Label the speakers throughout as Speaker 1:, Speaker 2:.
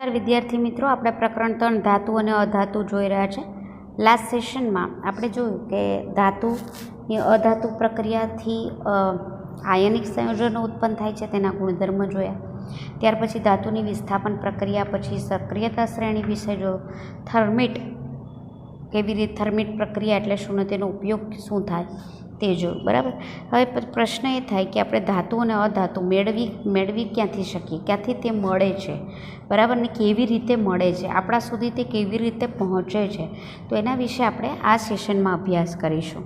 Speaker 1: विद्यार्थी मित्रों, આપણે પ્રકરણ 3 ધાતુ અને અધાતુ જોઈ રહ્યા છે। લાસ્ટ સેશનમાં આપણે જોયું કે ધાતુ એ અધાતુ પ્રક્રિયાથી આયનિક સંયોજનો ઉત્પન્ન થાય છે, તેના ગુણધર્મ જોયા। ત્યાર પછી ધાતુની વિસ્થાપન પ્રક્રિયા, પછી સક્રિયતા શ્રેણી વિશે જો થર્મિટ કેવી રીતે થર્મિટ પ્રક્રિયા એટલે શું ને તેનો ઉપયોગ શું થાય તે જોયું, બરાબર। હવે પ્રશ્ન એ થાય કે આપણે ધાતુ અને અધાતુ મેળવી ક્યાંથી શકીએ, ક્યાંથી તે મળે છે, બરાબર, ને કેવી રીતે મળે છે, આપણા સુધી તે કેવી રીતે પહોંચે છે, તો એના વિશે આપણે આ સેશનમાં અભ્યાસ કરીશું।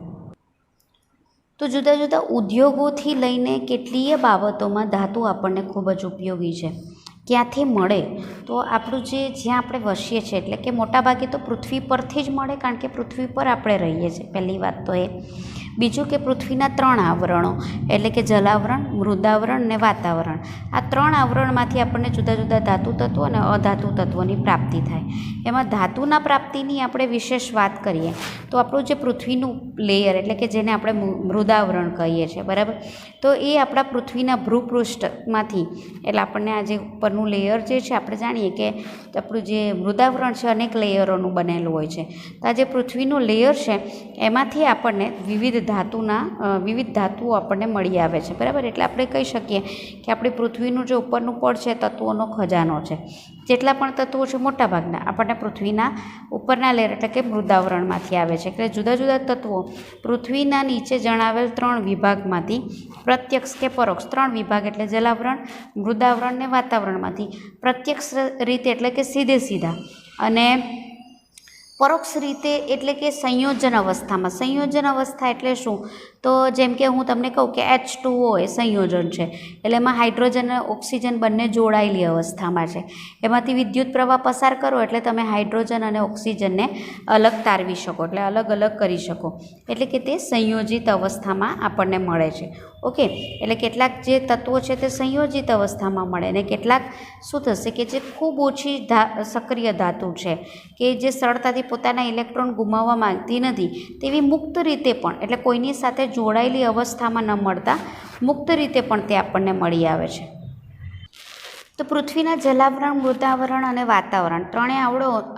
Speaker 1: તો જુદા જુદા ઉદ્યોગોથી લઈને કેટલીય બાબતોમાં ધાતુ આપણને ખૂબ જ ઉપયોગી છે। ક્યાંથી મળે તો આપણું જ્યાં આપણે વસીએ છીએ, એટલે કે મોટાભાગે તો પૃથ્વી પરથી જ મળે, કારણ કે પૃથ્વી પર આપણે રહીએ છીએ, પહેલી વાત તો એ। બીજું કે પૃથ્વીના 3 આવરણો એટલે કે જલાવરણ, મૃદાવરણ ને વાતાવરણ, આ 3 આવરણમાંથી આપણને જુદા જુદા ધાતુ તત્વો અને અધાતુ તત્વોની પ્રાપ્તિ થાય। એમાં ધાતુના પ્રાપ્તિની આપણે વિશેષ વાત કરીએ તો આપણું જે પૃથ્વીનું લેયર એટલે કે જેને આપણે મૃદાવરણ કહીએ છીએ, બરાબર, તો એ આપણા પૃથ્વીના ભૂપૃષ્ઠમાંથી એટલે આપણને આ જે ઉપરનું લેયર જે છે, આપણે જાણીએ કે આપણું જે મૃદાવરણ છે અનેક લેયરોનું બનેલું હોય છે, તો આ જે પૃથ્વીનું લેયર છે એમાંથી આપણને વિવિધ ધાતુઓ આપણને મળી આવે છે, બરાબર। એટલે આપણે કહી શકીએ કે આપણી પૃથ્વીનું જે ઉપરનું પડ છે તત્વોનો ખજાનો છે। જેટલા પણ તત્વો છે મોટાભાગના આપણને પૃથ્વીના ઉપરના લેયર એટલે કે મૃદાવરણમાંથી આવે છે। એટલે જુદા જુદા તત્વો પૃથ્વીના નીચે જણાવેલ 3 વિભાગમાંથી પ્રત્યક્ષ કે પરોક્ષ 3 વિભાગ એટલે જલાવરણ, મૃદાવરણ ને વાતાવરણમાંથી પ્રત્યક્ષ રીતે એટલે કે સીધે સીધા અને પરોક્ષ રીતે એટલે કે સંયોજન અવસ્થામાં। સંયોજન અવસ્થા એટલે શું, તો જેમ કે હું તમને કહું કે H2O એ સંયોજન છે, એટલે એમાં હાઇડ્રોજન અને ઓક્સિજન બંને જોડાયેલી અવસ્થામાં છે। એમાંથી વિદ્યુત પ્રવાહ પસાર કરો એટલે તમે હાઇડ્રોજન અને ઓક્સિજનને અલગ તારવી શકો, એટલે અલગ અલગ કરી શકો, એટલે કે તે સંયોજિત અવસ્થામાં આપણને મળે છે। ઓકે, એટલે કેટલાક જે તત્વો છે તે સંયોજિત અવસ્થામાં મળે ને કેટલાક શું થશે કે જે ખૂબ ઓછી સક્રિય ધાતુ છે કે જે સરળતાથી પોતાના ઇલેક્ટ્રોન ગુમાવવા માંગતી નથી, તેવી મુક્ત રીતે પણ એટલે કોઈની સાથે જોડાયેલી અવસ્થામાં ન મળતા મુક્ત રીતે પણ તે આપણને મળી આવે છે। તો પૃથ્વીના જલાવરણ, મૃદાવરણ અને વાતાવરણ 3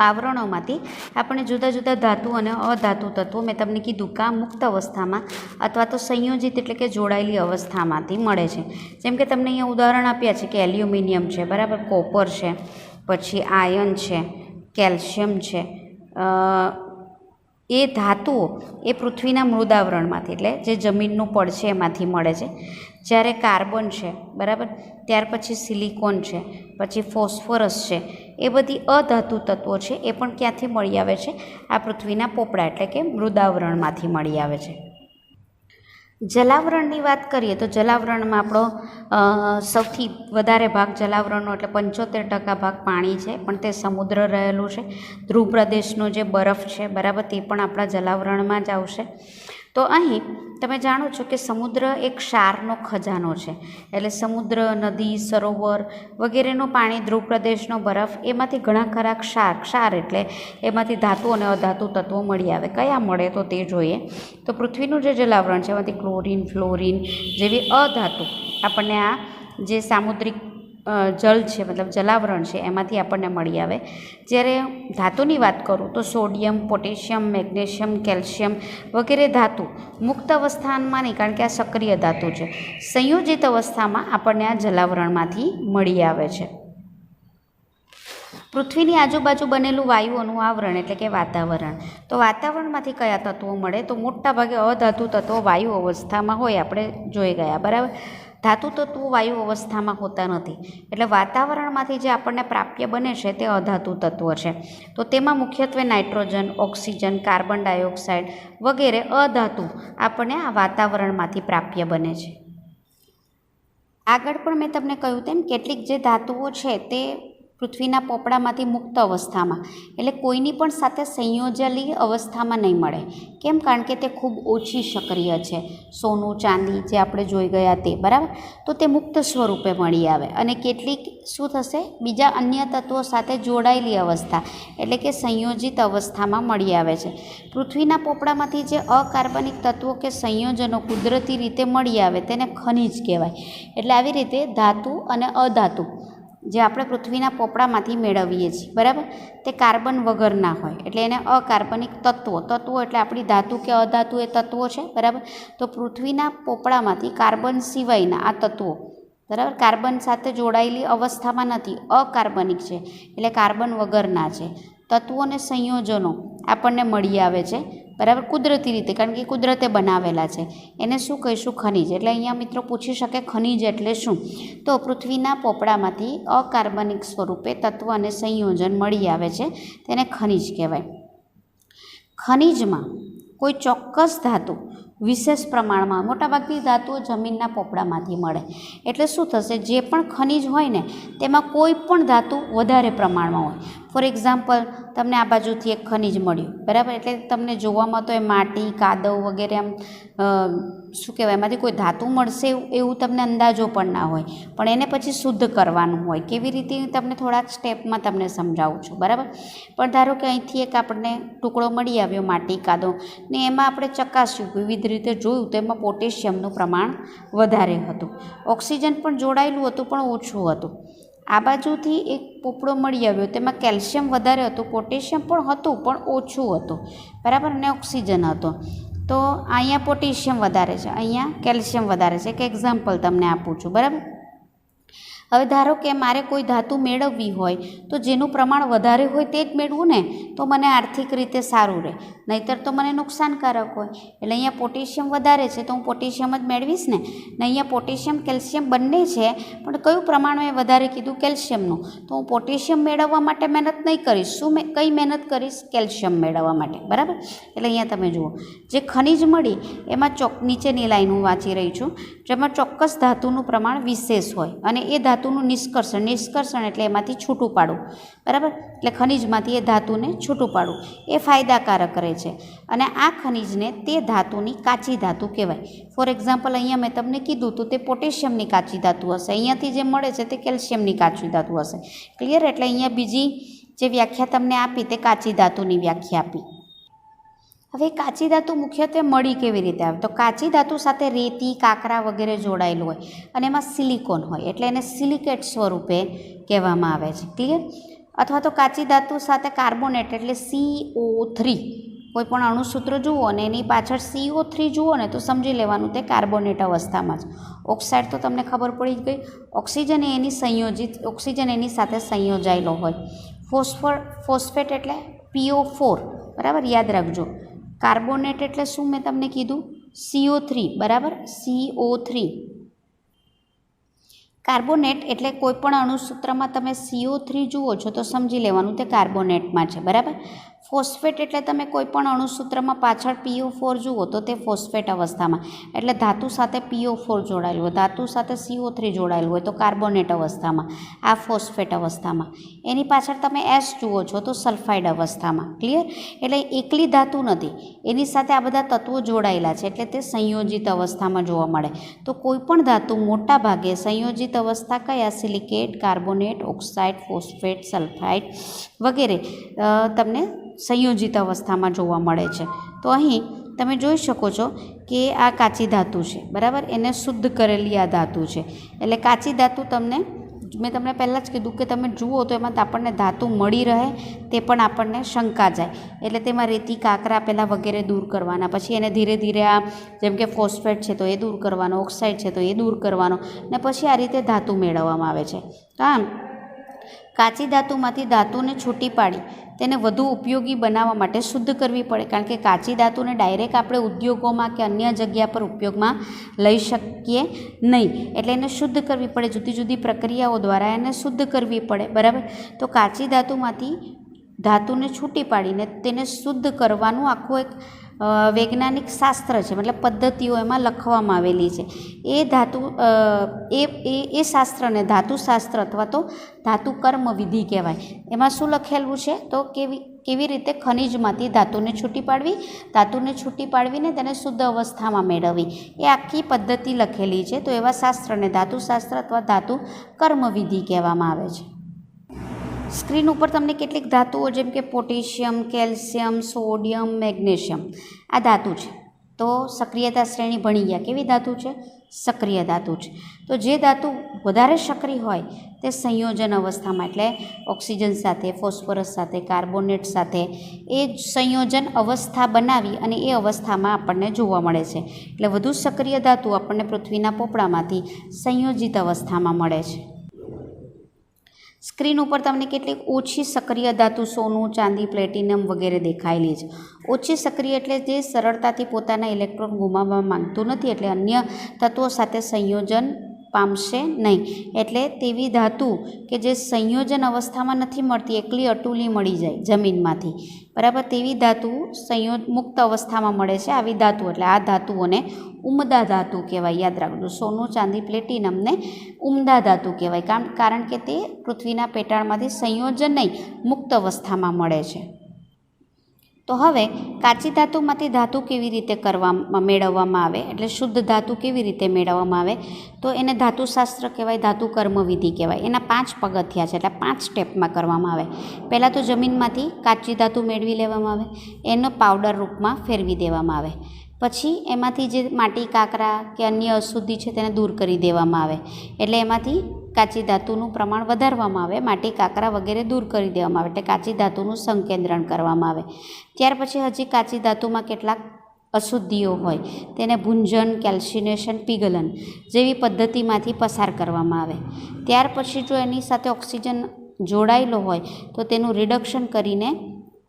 Speaker 1: આવરણોમાંથી આપણે જુદા જુદા ધાતુ અને અધાતુ તત્વો મેં તમને કીધું કે મુક્ત અવસ્થામાં અથવા તો સંયોજિત એટલે કે જોડાયેલી અવસ્થામાંથી મળે છે। જેમ કે તમને અહીંયા ઉદાહરણ આપ્યા છે કે એલ્યુમિનિયમ છે, બરાબર, કોપર છે, પછી આયર્ન છે, કેલ્શિયમ છે, એ ધાતુઓ એ પૃથ્વીના મૃદાવરણમાંથી એટલે જે જમીનનું પડ છે એમાંથી મળે છે। જ્યારે કાર્બન છે, બરાબર, ત્યાર પછી સિલિકોન છે, પછી ફોસ્ફરસ છે, એ બધી અધાતુ તત્વો છે એ પણ ક્યાંથી મળી આવે છે, આ પૃથ્વીના પોપડા એટલે કે મૃદાવરણમાંથી મળી આવે છે। જલાવરણની વાત કરીએ તો જલાવરણમાં આપણો સૌથી વધારે ભાગ જલાવરણનો એટલે 75% ભાગ પાણી છે, પણ તે સમુદ્ર રહેલું છે। ધ્રુવ પ્રદેશનો જે બરફ છે, બરાબર, તે પણ આપણા જલાવરણમાં જ આવશે। તો અહીં તમે જાણો છો કે સમુદ્ર એક ક્ષારનો ખજાનો છે, એટલે સમુદ્ર, નદી, સરોવર વગેરેનું પાણી, ધ્રુવ પ્રદેશનો બરફ, એમાંથી ઘણા ખરા ક્ષાર એટલે એમાંથી ધાતુ અને અધાતુ તત્વો મળી આવે। કયા મળે તો તે જોઈએ। તો પૃથ્વીનું જે જલાવરણ છે એમાંથી ક્લોરિન, ફ્લોરિન જેવી અધાતુ આપણને આ જે સામુદ્રિક જળ છે મતલબ જલાવરણ છે એમાંથી આપણને મળી આવે। જ્યારે ધાતુની વાત કરું તો સોડિયમ, પોટેશિયમ, મેગ્નેશિયમ, કેલ્શિયમ વગેરે ધાતુ મુક્ત અવસ્થામાં નહીં, કારણ કે આ સક્રિય ધાતુ છે, સંયોજિત અવસ્થામાં આપણને આ જલાવરણમાંથી મળી આવે છે। પૃથ્વીની આજુબાજુ બનેલું વાયુઓનું આવરણ એટલે કે વાતાવરણ, તો વાતાવરણમાંથી કયા તત્વો મળે તો મોટાભાગે અધાતુ તત્વો વાયુ અવસ્થામાં હોય, આપણે જોઈ ગયા, બરાબર। ધાતુ તત્વો વાયુ અવસ્થામાં હોતા નથી, એટલે વાતાવરણમાંથી જે આપણને પ્રાપ્ય બને છે તે અધાતુ તત્વો છે। તો તેમાં મુખ્યત્વે નાઇટ્રોજન, ઓક્સિજન, કાર્બન ડાયોક્સાઇડ વગેરે અધાતુ આપણને આ વાતાવરણમાંથી પ્રાપ્ય બને છે। આગળ પણ મેં તમને કહ્યું તેમ કેટલીક જે ધાતુઓ છે તે પૃથ્વીના પોપડામાંથી મુક્ત અવસ્થામાં એટલે કોઈની પણ સાથે સંયોજેલી અવસ્થામાં નહીં મળે। કેમ? કારણ કે તે ખૂબ ઓછી સક્રિય છે। સોનું, ચાંદી જે આપણે જોઈ ગયા તે, બરાબર, તો તે મુક્ત સ્વરૂપે મળી આવે અને કેટલીક શું થશે, બીજા અન્ય તત્વો સાથે જોડાયેલી અવસ્થા એટલે કે સંયોજિત અવસ્થામાં મળી આવે છે। પૃથ્વીના પોપડામાંથી જે અકાર્બનિક તત્વો કે સંયોજનો કુદરતી રીતે મળી આવે તેને ખનિજ કહેવાય। એટલે આવી રીતે ધાતુ અને અધાતુ જે આપણે પૃથ્વીના પોપડામાંથી મેળવીએ છીએ, બરાબર, તે કાર્બન વગરના હોય એટલે એને અકાર્બનિક તત્વો એટલે આપણી ધાતુ કે અધાતુ એ તત્વો છે, બરાબર. તો પૃથ્વીના પોપડામાંથી કાર્બન સિવાયના આ તત્વો, બરાબર, કાર્બન સાથે જોડાયેલી અવસ્થામાં નથી, અકાર્બનિક છે એટલે કાર્બન વગરના છે. તત્વોને સંયોજનો આપણને મળી આવે છે, બરાબર, કુદરતી રીતે, કારણ કે કુદરતે બનાવેલા છે. એને શું કહીશું? ખનિજ. એટલે અહીંયા મિત્રો પૂછી શકે ખનિજ એટલે શું? તો પૃથ્વીના પોપડામાંથી અકાર્બનિક સ્વરૂપે તત્વ અને સંયોજન મળી આવે છે, તેને ખનિજ કહેવાય. ખનિજમાં કોઈ ચોક્કસ ધાતુ વિશેષ પ્રમાણમાં, મોટાભાગની ધાતુઓ જમીનના પોપડામાંથી મળે. એટલે શું થશે? જે પણ ખનિજ હોય ને તેમાં કોઈ પણ ધાતુ વધારે પ્રમાણમાં હોય. ફોર એક્ઝામ્પલ, તમને આ બાજુથી એક ખનિજ મળ્યું, બરાબર, એટલે તમને જોવામાં તો એ માટી, કાદવ વગેરે આમ શું કહેવાય, એમાંથી કોઈ ધાતુ મળશે એવું તમને અંદાજો પણ ના હોય, પણ એને પછી શુદ્ધ કરવાનું હોય. કેવી રીતે? તમને થોડાક સ્ટેપમાં તમને સમજાવું છું, બરાબર. પણ ધારો કે અહીંથી એક આપણને ટુકડો મળી આવ્યો માટી, કાદવ, ને એમાં આપણે ચકાસ્યું, વિવિધ રીતે જોયું તો એમાં પોટેશિયમનું પ્રમાણ વધારે હતું. ઓક્સિજન પણ જોડાયેલું હતું પણ ઓછું હતું. આ બાજુથી એક પોપડો મળી આવ્યો, તેમાં કેલ્શિયમ વધારે હતું, પોટેશિયમ પણ હતું પણ ઓછું હતું, બરાબર, અને ઓક્સિજન હતો. તો અહીંયા પોટેશિયમ વધારે છે, અહીંયા કેલ્શિયમ વધારે છે. એક એક્ઝામ્પલ તમને આપું છું, બરાબર. હવે ધારો કે મારે કોઈ ધાતુ મેળવવી હોય તો જેનું પ્રમાણ વધારે હોય તે જ મેળવું ને, તો મને આર્થિક રીતે સારું રહે, નહીંતર તો મને નુકસાનકારક હોય. એટલે અહીંયા પોટેશિયમ વધારે છે તો હું પોટેશિયમ જ મેળવીશ ને. અહીંયા પોટેશિયમ કેલ્શિયમ બંને છે, પણ કયું પ્રમાણ મેં વધારે કીધું? કેલ્શિયમનું. તો હું પોટેશિયમ મેળવવા માટે મહેનત નહીં કરીશ. કઈ મહેનત કરીશ? કેલ્શિયમ મેળવવા માટે, બરાબર. એટલે અહીંયા તમે જુઓ, જે ખનિજ મળી એમાં નીચેની લાઈન હું વાંચી રહી છું, જેમાં ચોક્કસ ધાતુનું પ્રમાણ વિશેષ હોય અને એ ધાતુનું નિષ્કર્ષણ એટલે એમાંથી છૂટું પાડવું, બરાબર. એટલે ખનિજમાંથી એ ધાતુને છૂટું પાડવું એ ફાયદાકારક રહે છે. અને આ ખનિજને તે ધાતુની કાચી ધાતુ કહેવાય. ફોર એક્ઝામ્પલ, અહીંયા મેં તમને કીધું તો તે પોટેશિયમની કાચી ધાતુ હશે, અહીંયાથી જે મળે છે તે કેલ્શિયમની કાચી ધાતુ હશે. ક્લિયર? એટલે અહીંયા બીજી જે વ્યાખ્યા તમને આપી તે કાચી ધાતુની વ્યાખ્યા આપી. હવે કાચી ધાતુ મુખ્યત્વે મળી કેવી રીતે આવે? તો કાચી ધાતુ સાથે રેતી, કાંકરા વગેરે જોડાયેલું હોય અને એમાં સિલિકોન હોય એટલે એને સિલિકેટ સ્વરૂપે કહેવામાં આવે છે. ક્લિયર? અથવા તો કાચી ધાતુ સાથે કાર્બોનેટ એટલે CO3, કોઈ પણ અણુસૂત્ર જુઓ અને એની પાછળ CO3 જુઓ ને તો સમજી લેવાનું તે કાર્બોનેટ અવસ્થામાં જ. ઓક્સાઇડ તો તમને ખબર પડી જ ગઈ. ઓક્સિજન એની સાથે સંયોજાયેલો હોય. ફોસ્ફેટ એટલે PO4, બરાબર, યાદ રાખજો. કાર્બોનેટ એટલે શું મેં તમને કીધું? CO3, બરાબર, CO3. કાર્બોનેટ એટલે કોઈ પણ અણુસૂત્રમાં તમે CO3 જુઓ છો તો સમજી લેવાનું તે કાર્બોનેટમાં છે, બરાબર. ફોસ્ફેટ એટલે તમે કોઈ પણ અણુસૂત્રમાં પાછળ PO4 જુઓ તો તે ફોસ્ફેટ અવસ્થામાં, એટલે ધાતુ સાથે PO4 જોડાયેલું હોય, ધાતુ સાથે CO3 જોડાયેલું હોય તો કાર્બોનેટ અવસ્થામાં, આ ફોસ્ફેટ અવસ્થામાં. એની પાછળ તમે S જુઓ છો તો સલ્ફાઇડ અવસ્થામાં. ક્લિયર? એટલે એકલી ધાતુ નથી, એની સાથે આ બધા તત્વો જોડાયેલા છે એટલે તે સંયોજિત અવસ્થામાં જોવા મળે. તો કોઈ પણ ધાતુ મોટા ભાગે સંયોજિત અવસ્થા કયા? Silicate, carbonate, oxide, phosphate, sulphide વગેરે તમને સંયોજિત અવસ્થામાં જોવા મળે છે. તો અહીં તમે જોઈ શકો છો કે આ કાચી ધાતુ છે, બરાબર, એને શુદ્ધ કરેલી આ ધાતુ છે. એટલે કાચી ધાતુ મેં તમને પહેલાં જ કીધું કે તમે જુઓ તો એમાં આપણને ધાતુ મળી રહે તે પણ આપણને શંકા જાય. એટલે તેમાં રેતી, કાંકરા પહેલાં વગેરે દૂર કરવાના, પછી એને ધીરે ધીરે આ જેમ કે ફોસ્ફેટ છે તો એ દૂર કરવાનો, ઓક્સાઇડ છે તો એ દૂર કરવાનો, ને પછી આ રીતે ધાતુ મેળવવામાં આવે છે. આમ કાચી ધાતુમાંથી ધાતુને છૂટી પાડી તેને વધુ ઉપયોગી બનાવવા માટે શુદ્ધ કરવી પડે, કારણ કે કાચી ધાતુને ડાયરેક્ટ આપણે ઉદ્યોગોમાં કે અન્ય જગ્યા પર ઉપયોગમાં લઈ શકીએ નહીં, એટલે એને શુદ્ધ કરવી પડે. જુદી જુદી પ્રક્રિયાઓ દ્વારા એને શુદ્ધ કરવી પડે, બરાબર. તો કાચી ધાતુમાંથી ધાતુને છૂટી પાડીને તેને શુદ્ધ કરવાનું આખું એક વૈજ્ઞાનિક શાસ્ત્ર છે, મતલબ પદ્ધતિઓ એમાં લખવામાં આવેલી છે. એ ધાતુ એ શાસ્ત્રને ધાતુશાસ્ત્ર અથવા તો ધાતુ કર્મ વિધિ કહેવાય. એમાં શું લખેલું છે? તો કેવી રીતે ખનિજમાંથી ધાતુને છૂટી પાડવી, ધાતુને છૂટી પાડવીને તેને શુદ્ધ અવસ્થામાં મેળવવી, એ આખી પદ્ધતિ લખેલી છે. તો એવા શાસ્ત્રને ધાતુશાસ્ત્ર અથવા ધાતુ કર્મ વિધિ કહેવામાં આવે છે. સ્ક્રીન ઉપર તમને કેટલીક ધાતુઓ જેમ કે પોટેશિયમ, કેલ્શિયમ, સોડિયમ, મેગ્નેશિયમ આ ધાતુ છે. તો સક્રિયતા શ્રેણી ભણી ગયા. કેવી ધાતુ છે? સક્રિય ધાતુ છે. તો જે ધાતુ વધારે સક્રિય હોય તે સંયોજન અવસ્થામાં, એટલે ઓક્સિજન સાથે, ફોસ્ફરસ સાથે, કાર્બોનેટ સાથે એ સંયોજન અવસ્થા બનાવી અને એ અવસ્થામાં આપણને જોવા મળે છે. એટલે વધુ સક્રિય ધાતુ આપણને પૃથ્વીના પોપડામાંથી સંયોજિત અવસ્થામાં મળે છે. સ્ક્રીન ઉપર તમને કેટલીક ઓછી સક્રિય ધાતુ સોનું, ચાંદી, પ્લેટિનમ વગેરે દેખાયેલી છે. ઓછી સક્રિય એટલે જે સરળતાથી પોતાના ઇલેક્ટ્રોન ગુમાવવા માંગતું નથી, એટલે અન્ય તત્વો સાથે સંયોજન પામશે નહીં. એટલે તેવી ધાતુ કે જે સંયોજન અવસ્થામાં નથી મળતી, એકલી અટુલી મળી જાય જમીનમાંથી, બરાબર, તેવી ધાતુ મુક્ત અવસ્થામાં મળે છે. આવી ધાતુ એટલે આ ધાતુઓને ઉમદા ધાતુ કહેવાય. યાદ રાખજો, સોનું, ચાંદી, પ્લેટિનમને ઉમદા ધાતુ કહેવાય, કારણ કે તે પૃથ્વીના પેટાળમાંથી સંયોજન નહીં, મુક્ત અવસ્થામાં મળે છે. તો હવે કાચી ધાતુમાંથી ધાતુ કેવી રીતે મેળવવામાં આવે, એટલે શુદ્ધ ધાતુ કેવી રીતે મેળવવામાં આવે, તો એને ધાતુશાસ્ત્ર કહેવાય, ધાતુ કર્મવિધિ કહેવાય. એના 5 પગથિયા છે, એટલે 5 સ્ટેપમાં કરવામાં આવે. પહેલાં તો જમીનમાંથી કાચી ધાતુ મેળવી લેવામાં આવે, એનો પાવડર રૂપમાં ફેરવી દેવામાં આવે. પછી એમાંથી જે માટી, કાંકરા કે અન્ય અશુદ્ધિ છે તેને દૂર કરી દેવામાં આવે. એટલે એમાંથી કાચી ધાતુનું પ્રમાણ વધારવામાં આવે, માટી, કાંકરા વગેરે દૂર કરી દેવામાં આવે, એટલે કાચી ધાતુનું સંકેન્દ્રણ કરવામાં આવે. ત્યાર પછી હજી કાચી ધાતુમાં કેટલાક અશુદ્ધિઓ હોય તેને ભૂંજન, કેલ્સિનેશન, પીગલન જેવી પદ્ધતિમાંથી પસાર કરવામાં આવે. ત્યાર પછી જો એની સાથે ઓક્સિજન જોડાયેલો હોય તો તેનું રિડક્શન કરીને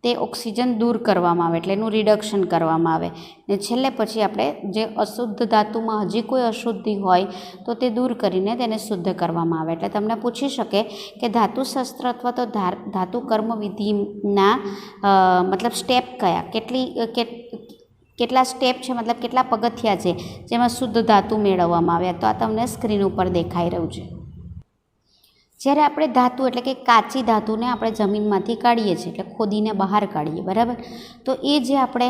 Speaker 1: તે ઓક્સિજન દૂર કરવામાં આવે, એટલે એનું રિડક્શન કરવામાં આવે. ને છેલ્લે પછી આપણે જે અશુદ્ધ ધાતુમાં હજી કોઈ અશુદ્ધિ હોય તો તે દૂર કરીને તેને શુદ્ધ કરવામાં આવે. એટલે તમને પૂછી શકે કે ધાતુશાસ્ત્ર અથવા તો ધાતુ કર્મવિધિના મતલબ સ્ટેપ કયા, કેટલા સ્ટેપ છે, મતલબ કેટલા પગથિયા છે જેમાં શુદ્ધ ધાતુ મેળવવામાં આવે. તો આ તમને સ્ક્રીન ઉપર દેખાઈ રહ્યું છે. જ્યારે આપણે ધાતુ એટલે કે કાચી ધાતુને આપણે જમીનમાંથી કાઢીએ છીએ, એટલે ખોદીને બહાર કાઢીએ, બરાબર, તો એ જે આપણે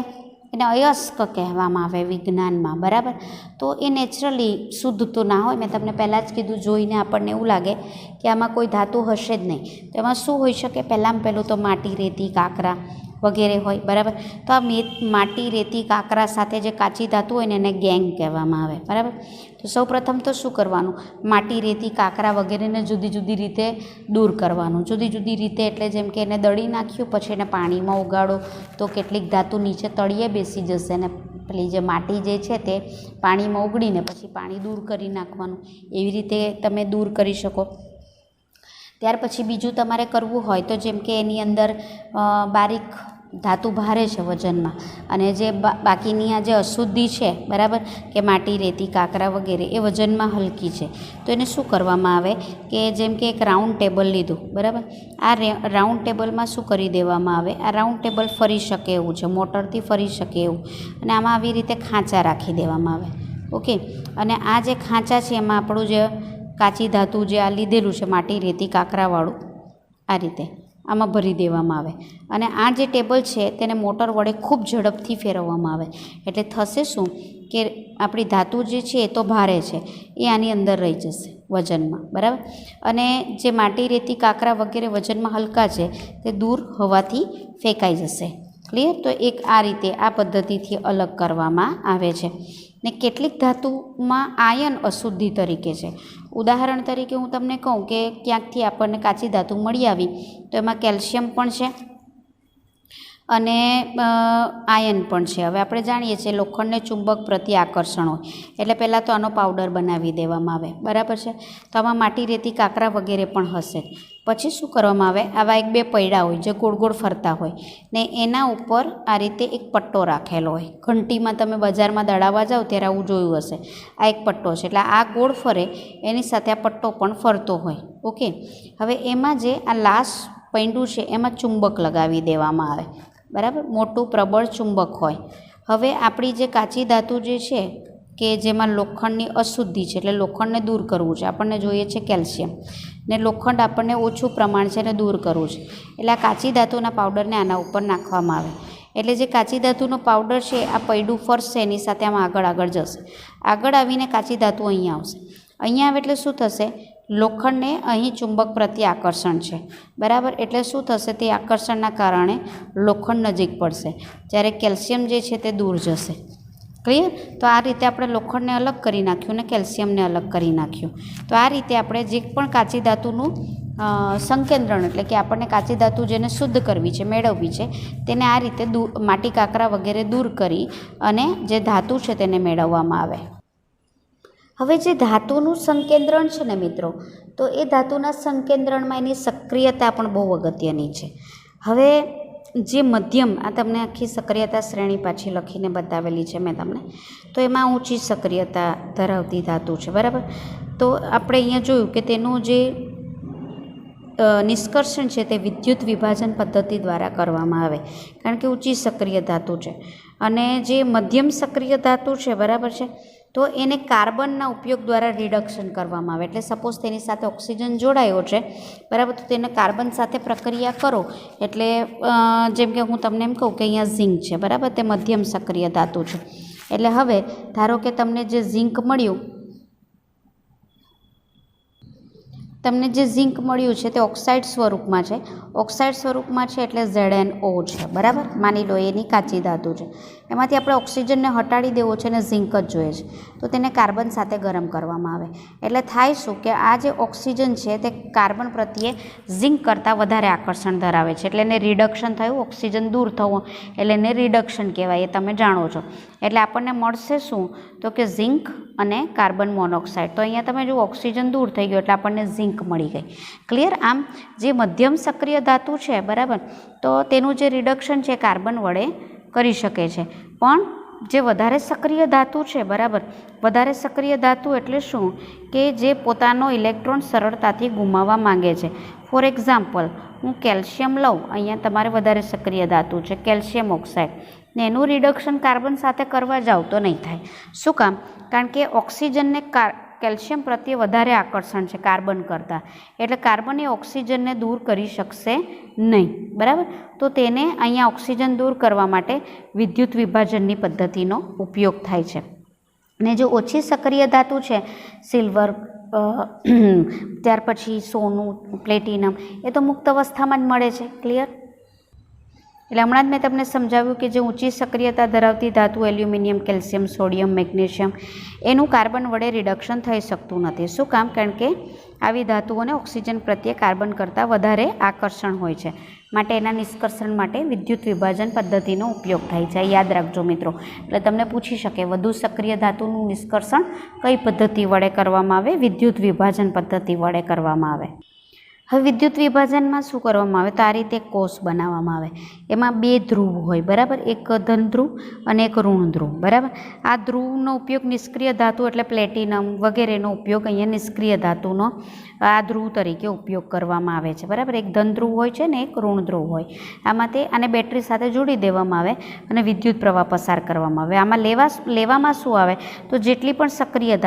Speaker 1: એને અયસ્ક કહેવામાં આવે વિજ્ઞાનમાં, બરાબર. તો એ નેચરલી શુદ્ધ તો ના હોય. મેં તમને પહેલાં જ કીધું, જોઈને આપણને એવું લાગે કે આમાં કોઈ ધાતુ હશે જ નહીં. તો એમાં શું હોઈ શકે, પહેલું તો માટી, રેતી, કાંકરા વગેરે હોય, બરાબર. તો આ માટી, રેતી, કાંકરા સાથે જે કાચી ધાતુ હોય ને એને ગેંગ કહેવામાં આવે, બરાબર. તો સૌપ્રથમ તો શું કરવાનું, માટી, રેતી, કાંકરા વગેરેને જુદી જુદી રીતે દૂર કરવાનું. જુદી જુદી રીતે એટલે જેમ કે એને દળી નાખ્યું, પછી એને પાણીમાં ઉગાડો તો કેટલીક ધાતુ નીચે તળિયે બેસી જશે, ને પેલી જે માટી જે છે તે પાણીમાં ઉગડીને પછી પાણી દૂર કરી નાખવાનું. એવી રીતે તમે દૂર કરી શકો. ત્યાર પછી બીજું તમારે કરવું હોય તો જેમ કે એની અંદર બારીક ધાતુ ભારે છે વજનમાં, અને જે બાકીની આ જે અશુદ્ધિ છે, બરાબર, કે માટી, રેતી, કાંકરા વગેરે એ વજનમાં હલકી છે. તો એને શું કરવામાં આવે કે જેમ કે એક રાઉન્ડ ટેબલ લીધું, બરાબર. આ રાઉન્ડ ટેબલમાં શું કરી દેવામાં આવે, આ રાઉન્ડ ટેબલ ફરી શકે એવું છે, મોટરથી ફરી શકે એવું, અને આમાં આવી રીતે ખાંચા રાખી દેવામાં આવે. ઓકે, અને આ જે ખાંચા છે એમાં આપણું જે કાચી ધાતુ જે આ લીધેલું છે માટી, રેતી, કાંકરાવાળું, આ રીતે આમાં ભરી દેવામાં આવે. અને આ જે ટેબલ છે તેને મોટર વડે ખૂબ ઝડપથી ફેરવવામાં આવે. એટલે થશે શું કે આપણી ધાતુ જે છે એ તો ભારે છે, એ આની અંદર રહી જશે વજનમાં, બરાબર. અને જે માટી, રેતી, કાંકરા વગેરે વજનમાં હલકા છે તે દૂર હવાથી ફેંકાઈ જશે. ક્લિયર. તો એક આ રીતે આ પદ્ધતિથી અલગ કરવામાં આવે છે. ને કેટલીક ધાતુમાં આયન અશુદ્ધિ તરીકે છે. ઉદાહરણ તરીકે હું તમને કહું કે ક્યાંકથી આપણને કાચી ધાતુ મળી આવી તો એમાં કેલ્શિયમ પણ છે અને આયન પણ છે. હવે આપણે જાણીએ છીએ લોખંડને ચુંબક પ્રત્યે આકર્ષણ હોય, એટલે પહેલાં તો આનો પાવડર બનાવી દેવામાં આવે, બરાબર છે. તો આમાં માટી, રેતી, કાંકરા વગેરે પણ હશે. પછી શું કરવામાં આવે, આવા 1-2 પૈડા હોય જે ગોળ ગોળ ફરતા હોય ને એના ઉપર આ રીતે એક પટ્ટો રાખેલો હોય. ઘંટીમાં તમે બજારમાં દળાવવા જાઓ ત્યારે આવું જોયું હશે. આ એક પટ્ટો છે, એટલે આ ગોળ ફરે એની સાથે આ પટ્ટો પણ ફરતો હોય. ઓકે, હવે એમાં જે આ લાસ્ટ પૈંડું છે એમાં ચુંબક લગાવી દેવામાં આવે, બરાબર. મોટું પ્રબળ ચુંબક હોય. હવે આપણી જે કાચી ધાતુ જે છે કે જેમાં લોખંડની અશુદ્ધિ છે, એટલે લોખંડને દૂર કરવું છે, આપણને જોઈએ છે કેલ્શિયમ, ને લોખંડ આપણને ઓછું પ્રમાણ છે એને દૂર કરવું છે. એટલે આ કાચી ધાતુના પાવડરને આના ઉપર નાખવામાં આવે. એટલે જે કાચી ધાતુનો પાવડર છે આ પૈડું ફરશે, એની સાથે આમાં આગળ જશે. આગળ આવીને કાચી ધાતુ અહીંયા આવશે. અહીંયા આવે એટલે શું થશે, લોખંડને અહીં ચુંબક પ્રત્યે આકર્ષણ છે, બરાબર. એટલે શું થશે, તે આકર્ષણના કારણે લોખંડ નજીક પડશે, જ્યારે કેલ્શિયમ જે છે તે દૂર જશે. ક્લિયર? તો આ રીતે આપણે લોખંડને અલગ કરી નાખ્યું અને કેલ્શિયમને અલગ કરી નાખ્યું. તો આ રીતે આપણે જે પણ કાચી ધાતુનું સંકેન્દ્રણ એટલે કે આપણને કાચી ધાતુ જેને શુદ્ધ કરવી છે, મેળવવી છે, તેને આ રીતે માટી કાંકરા વગેરે દૂર કરી અને જે ધાતુ છે તેને મેળવવામાં આવે. હવે જે ધાતુનું સંકેન્દ્રણ છે ને મિત્રો, તો એ ધાતુના સંકેન્દ્રણમાં એની સક્રિયતા પણ બહુ અગત્યની છે. હવે જે મધ્યમ, આ તમને આખી સક્રિયતા શ્રેણી પાછી લખીને બતાવેલી છે મેં તમને, તો એમાં ઊંચી સક્રિયતા ધરાવતી ધાતુ છે, બરાબર. તો આપણે અહીંયા જોયું કે તેનું જે નિષ્કર્ષણ છે તે વિદ્યુત વિભાજન પદ્ધતિ દ્વારા કરવામાં આવે, કારણ કે ઊંચી સક્રિય ધાતુ છે. અને જે મધ્યમ સક્રિય ધાતુ છે, બરાબર છે, તો એને કાર્બનના ઉપયોગ દ્વારા રિડક્શન કરવામાં આવે. એટલે સપોઝ તેની સાથે ઓક્સિજન જોડાયો છે, બરાબર, તો તેને કાર્બન સાથે પ્રક્રિયા કરો એટલે જેમ કે હું તમને એમ કહું કે અહીંયા ઝીંક છે, બરાબર, તે મધ્યમ સક્રિય ધાતુ છે. એટલે હવે ધારો કે તમને જે ઝીંક મળ્યું છે તે ઓક્સાઇડ સ્વરૂપમાં છે. ઓક્સાઇડ સ્વરૂપમાં છે એટલે ZnO છે, બરાબર. માની લો એની કાચી ધાતુ છે. એમાંથી આપણે ઓક્સિજનને હટાડી દેવો છે અને ઝીંક જ જોઈએ છે, તો તેને કાર્બન સાથે ગરમ કરવામાં આવે. એટલે થાય શું કે આ જે ઓક્સિજન છે તે કાર્બન પ્રત્યે ઝીંક કરતાં વધારે આકર્ષણ ધરાવે છે. એટલે એને રિડક્શન થયું, ઓક્સિજન દૂર થવું, એટલે એને રિડક્શન કહેવાય, એ તમે જાણો છો. એટલે આપણને મળશે શું? તો કે ઝીંક અને કાર્બન મોનોક્સાઇડ. તો અહીંયા તમે જો ઓક્સિજન દૂર થઈ ગયો એટલે આપણને ઝીંક મળી ગઈ. ક્લિયર? આમ જે મધ્યમ સક્રિય ધાતુ છે, બરાબર, તો તેનું જે રિડક્શન છે કાર્બન વડે કરી શકે છે. પણ જે વધારે સક્રિય ધાતુ છે, બરાબર, વધારે સક્રિય ધાતુ એટલે શું કે જે પોતાનો ઇલેક્ટ્રોન સરળતાથી ગુમાવવા માંગે છે. ફોર એક્ઝામ્પલ, હું કેલ્શિયમ લઉં, અહીંયા તમારે વધારે સક્રિય ધાતુ છે કેલ્શિયમ ઓક્સાઇડ, ને એનું રિડક્શન કાર્બન સાથે કરવા જાવ તો નહીં થાય. શું કામ? કારણ કે ઓક્સિજનને કેલ્શિયમ પ્રત્યે વધારે આકર્ષણ છે કાર્બન કરતાં, એટલે કાર્બન એ ઓક્સિજનને દૂર કરી શકશે નહીં, બરાબર. તો તેને અહીંયા ઓક્સિજન દૂર કરવા માટે વિદ્યુત વિભાજનની પદ્ધતિનો ઉપયોગ થાય છે. અને જો ઓછી સક્રિય ધાતુ છે, સિલ્વર, ત્યાર પછી સોનું, પ્લેટિનમ, એ તો મુક્ત અવસ્થામાં જ મળે છે. ક્લિયર? એટલે હમણાં જ મેં તમને સમજાવ્યું કે જે ઊંચી સક્રિયતા ધરાવતી ધાતુ એલ્યુમિનિયમ, કેલ્શિયમ, સોડિયમ, મેગ્નેશિયમ, એનું કાર્બન વડે રિડક્શન થઈ શકતું નથી. શું કામ? કારણ કે આવી ધાતુઓને ઓક્સિજન પ્રત્યે કાર્બન કરતાં વધારે આકર્ષણ હોય છે. માટે એના નિષ્કર્ષણ માટે વિદ્યુત વિભાજન પદ્ધતિનો ઉપયોગ થાય છે. યાદ રાખજો મિત્રો. એટલે તમને પૂછી શકે વધુ સક્રિય ધાતુનું નિષ્કર્ષણ કઈ પદ્ધતિ વડે કરવામાં આવે? વિદ્યુત વિભાજન પદ્ધતિ વડે કરવામાં આવે. હવે વિદ્યુત વિભાજનમાં શું કરવામાં આવે? તો આ રીતે કોષ બનાવવામાં આવે. એમાં બે ધ્રુવ હોય, બરાબર, એક ધન ધ્રુવ અને એક ઋણ ધ્રુવ, બરાબર. આ ધ્રુવનો ઉપયોગ નિષ્ક્રિય ધાતુ એટલે પ્લેટિનમ વગેરેનો ઉપયોગ અહીંયા નિષ્ક્રિય ધાતુનો આ ધ્રુવ તરીકે ઉપયોગ કરવામાં આવે છે, બરાબર. એક ધન ધ્રુવ હોય છે ને એક ઋણ ધ્રુવ હોય. આમાં તે આને બેટરી સાથે જોડી દેવામાં આવે અને વિદ્યુત પ્રવાહ પસાર કરવામાં આવે. આમાં લેવામાં શું આવે? તો જેટલી પણ સક્રિય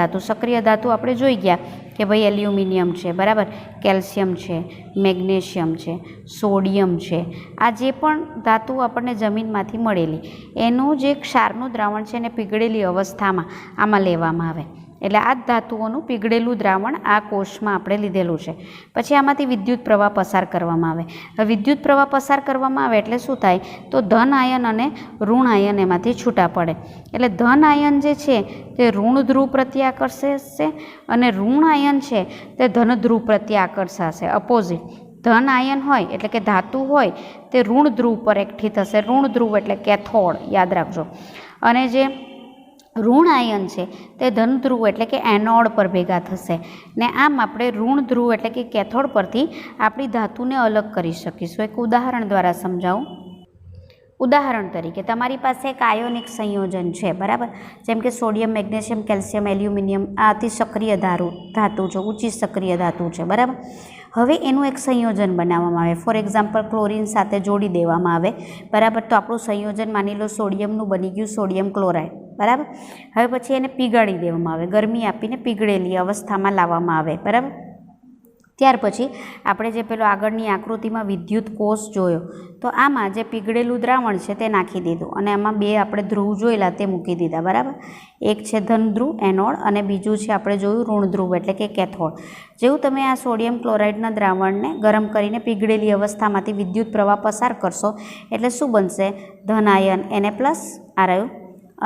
Speaker 1: ધાતુ આપણે જોઈ ગયા કે ભાઈ એલ્યુમિનિયમ છે, બરાબર, કેલ્શિયમ છે, મેગ્નેશિયમ છે, સોડિયમ છે, આ જે પણ ધાતુ આપણને જમીનમાંથી મળેલી એનું જે ક્ષારનું દ્રાવણ છે એને પીગળેલી અવસ્થામાં આમાં લેવામાં આવે. એટલે આ જ ધાતુઓનું પીગળેલું દ્રાવણ આ કોષમાં આપણે લીધેલું છે. પછી આમાંથી વિદ્યુત પ્રવાહ પસાર કરવામાં આવે. હવે વિદ્યુત પ્રવાહ પસાર કરવામાં આવે એટલે શું થાય? તો ધન આયન અને ઋણ આયન એમાંથી છૂટા પડે. એટલે ધન આયન જે છે તે ઋણ ધ્રુવ પ્રત્યે આકર્ષાશે અને ઋણ આયન છે તે ધન ધ્રુવ પ્રત્યે આકર્ષાશે. અપોઝિટ ધન આયન હોય એટલે કે ધાતુ હોય તે ઋણ ધ્રુવ પર એકઠી થશે. ઋણ ધ્રુવ એટલે કેથોડ, યાદ રાખજો. અને જે ઋણ આયન છે તે ધન ધ્રુવ એટલે કે એનોડ પર ભેગા થશે. ને આમ આપણે ઋણ ધ્રુવ એટલે કે કેથોડ પરથી આપણી ધાતુને અલગ કરી શકીશું. એક ઉદાહરણ દ્વારા સમજાવું. ઉદાહરણ તરીકે તમારી પાસે એક આયોનિક સંયોજન છે, બરાબર, જેમ કે સોડિયમ, મેગ્નેશિયમ, કેલ્શિયમ, એલ્યુમિનિયમ, આ અતિ સક્રિય ધાતુ છે, ઊંચી સક્રિય ધાતુ છે, બરાબર. હવે એનું એક સંયોજન બનાવવામાં આવે. ફોર એક્ઝામ્પલ ક્લોરિન સાથે જોડી દેવામાં આવે, બરાબર. તો આપણું સંયોજન માની લો સોડિયમનું બની ગયું, સોડિયમ ક્લોરાઇડ, બરાબર. હવે પછી એને પીગાળી દેવામાં આવે, ગરમી આપીને પીગળેલી અવસ્થામાં લાવવામાં આવે, બરાબર. ત્યાર પછી આપણે જે પેલો આગળની આકૃતિમાં વિદ્યુત કોષ જોયો, તો આમાં જે પીગળેલું દ્રાવણ છે તે નાખી દીધું અને આમાં બે આપણે ધ્રુવ જોયેલા તે મૂકી દીધા, બરાબર. એક છે ધન ધ્રુવ એનોડ અને બીજું છે આપણે જોયું ઋણ ધ્રુવ એટલે કે કેથોડ. જેવું તમે આ સોડિયમ ક્લોરાઇડના દ્રાવણને ગરમ કરીને પીગળેલી અવસ્થામાંથી વિદ્યુત પ્રવાહ પસાર કરશો એટલે શું બનશે? ધન આયન Na+, આ રહ્યું,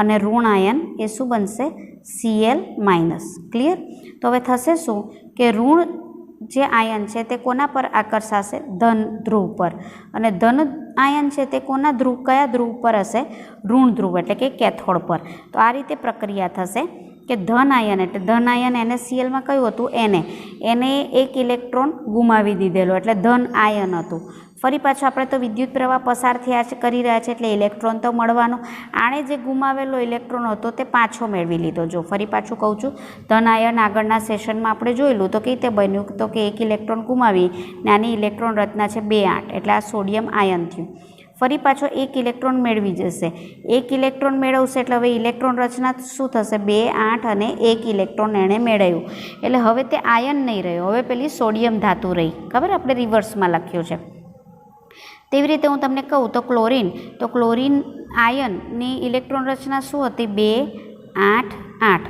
Speaker 1: અને ઋણ આયન એ શું બનશે? Cl minus. ક્લિયર? તો હવે થશે શું કે ઋણ જે આયન છે તે કોના પર આકર્ષાશે? ધન ધ્રુવ પર. અને ધન આયન છે તે કયા ધ્રુવ પર હશે? ઋણ ધ્રુવ એટલે કે કેથોડ પર. તો આ રીતે પ્રક્રિયા થશે કે ધન આયન એટલે ધન આયન NaClમાં કયું હતું? એને એક ઇલેક્ટ્રોન ગુમાવી દીધેલો એટલે ધન આયન હતું. ફરી પાછું આપણે તો વિદ્યુત પ્રવાહ પસાર કરી રહ્યા છે એટલે ઇલેક્ટ્રોન તો મળવાનો. આણે જે ગુમાવેલો ઇલેક્ટ્રોન હતો તે પાછો મેળવી લીધો. જો ફરી પાછું કહું છું, ધન આયન આગળના સેશનમાં આપણે જોયેલું તો કઈ રીતે બન્યું? તો કે એક ઇલેક્ટ્રોન ગુમાવી નાની ઇલેક્ટ્રોન રચના છે 2 8 એટલે આ સોડિયમ આયન થયું. ફરી પાછો એક ઇલેક્ટ્રોન મેળવી જશે. એક ઇલેક્ટ્રોન મેળવશે એટલે હવે ઇલેક્ટ્રોન રચના શું થશે? 2 8 અને એક ઇલેક્ટ્રોન એણે મેળવ્યું એટલે હવે તે આયન નહીં રહ્યો, હવે પેલી સોડિયમ ધાતુ રહી. ખબર? આપણે રિવર્સમાં લખ્યું છે. તેવી રીતે હું તમને કહું તો ક્લોરીન આયનની ઇલેક્ટ્રોન રચના શું હતી? 2 8 8.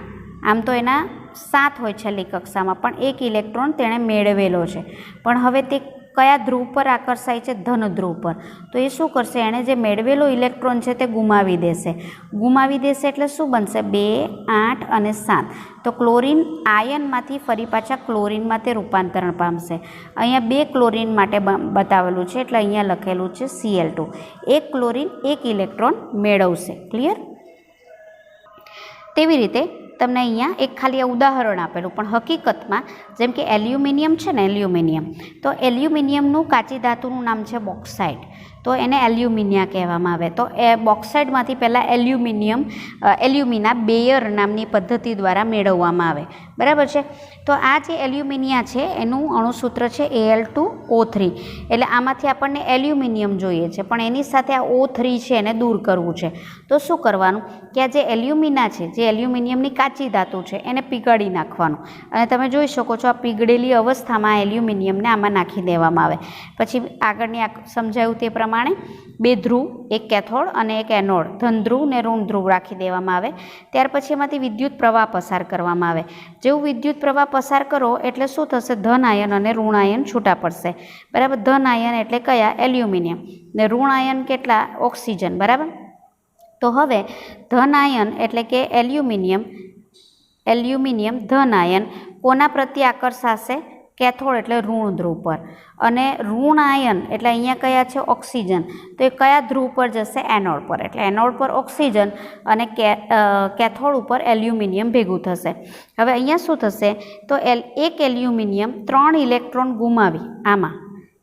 Speaker 1: આમ તો એના 7 હોય છેલ્લી કક્ષામાં, પણ એક ઇલેક્ટ્રોન તેણે મેળવેલો છે. પણ હવે તે કયા ધ્રુવ પર આકર્ષાય છે? ધન ધ્રુવ પર. તો એ શું કરશે? એણે જે મેળવેલો ઇલેક્ટ્રોન છે તે ગુમાવી દેશે. ગુમાવી દેશે એટલે શું બનશે? 2 8 અને 7. તો ક્લોરીન આયનમાંથી ફરી પાછા ક્લોરીનમાં તે રૂપાંતરણ પામશે. અહીંયા 2 ક્લોરીન માટે બતાવેલું છે એટલે અહીંયા લખેલું છે Cl2. એક ક્લોરીન એક ઇલેક્ટ્રોન મેળવશે. ક્લિયર? તેવી રીતે તમને અહીંયા એક ખાલી ઉદાહરણ આપેલું, પણ હકીકતમાં જેમ કે એલ્યુમિનિયમ છે ને, તો એલ્યુમિનિયમનું કાચી ધાતુનું નામ છે બોક્સાઇટ. તો એને એલ્યુમિનિયા કહેવામાં આવે. તો એ બોક્સાઇટમાંથી પહેલાં એલ્યુમિના બેયર નામની પદ્ધતિ દ્વારા મેળવવામાં આવે. બરાબર છે? તો આ જે એલ્યુમિનિયા છે એનું અણુસૂત્ર છે Al2O3. એટલે આમાંથી આપણને એલ્યુમિનિયમ જોઈએ છે, પણ એની સાથે આ O3 છે એને દૂર કરવું છે. તો શું કરવાનું કે આ જે એલ્યુમિના છે, જે એલ્યુમિનિયમની કાચી ધાતુ છે, એને પીગાળી નાખવાનું. અને તમે જોઈ શકો છો આ પીગળેલી અવસ્થામાં એલ્યુમિનિયમને આમાં નાખી દેવામાં આવે. પછી આગળની સમજાયું તે પ્રમાણે 2 ધ્રુવ, એક કેથોડ અને એક એનોડ, ધન ધ્રુવ ને ઋણ ધ્રુવ રાખી દેવામાં આવે. ત્યાર પછી એમાંથી વિદ્યુત પ્રવાહ પસાર કરવામાં આવે. જેવું વિદ્યુત પ્રવાહ પસાર કરો એટલે શું થશે? ધન આયન અને ઋણ આયન છૂટા પડશે. બરાબર? ધન આયન એટલે કયા? એલ્યુમિનિયમ. ને ઋણ આયન કેટલા? ઓક્સિજન. બરાબર? તો હવે ધન આયન એટલે કે એલ્યુમિનિયમ ધન આયન કોના પ્રત્યે આકર્ષાશે? કેથોડ એટલે ઋણ ધ્રુવ પર. અને ઋણ આયન એટલે અહીંયા કયા છે? ઓક્સિજન. તો એ કયા ધ્રુવ પર જશે? એનોડ પર. એટલે એનોડ પર ઓક્સિજન અને કેથોડ ઉપર એલ્યુમિનિયમ ભેગું થશે. હવે અહીંયા શું થશે? તો એક એલ્યુમિનિયમ 3 ઇલેક્ટ્રોન ગુમાવી આમાં.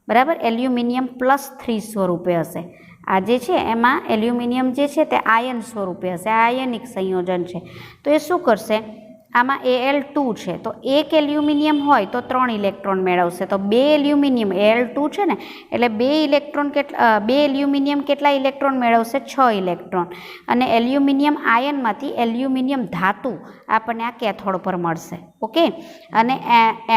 Speaker 1: બરાબર? એલ્યુમિનિયમ +3 સ્વરૂપે હશે. આ જે છે એમાં એલ્યુમિનિયમ જે છે તે આયન સ્વરૂપે હશે. આ આયનિક સંયોજન છે. તો એ શું કરશે? આમાં Al2 છે, તો એક એલ્યુમિનિયમ હોય તો 3 ઇલેક્ટ્રોન મેળવશે. તો 2 એલ્યુમિનિયમ Al2 છે ને, એટલે 2 એલ્યુમિનિયમ કેટલા ઇલેક્ટ્રોન મેળવશે? 6 ઇલેક્ટ્રોન. અને એલ્યુમિનિયમ આયનમાંથી એલ્યુમિનિયમ ધાતુ આપણને આ કેથોડ પર મળશે. ઓકે? અને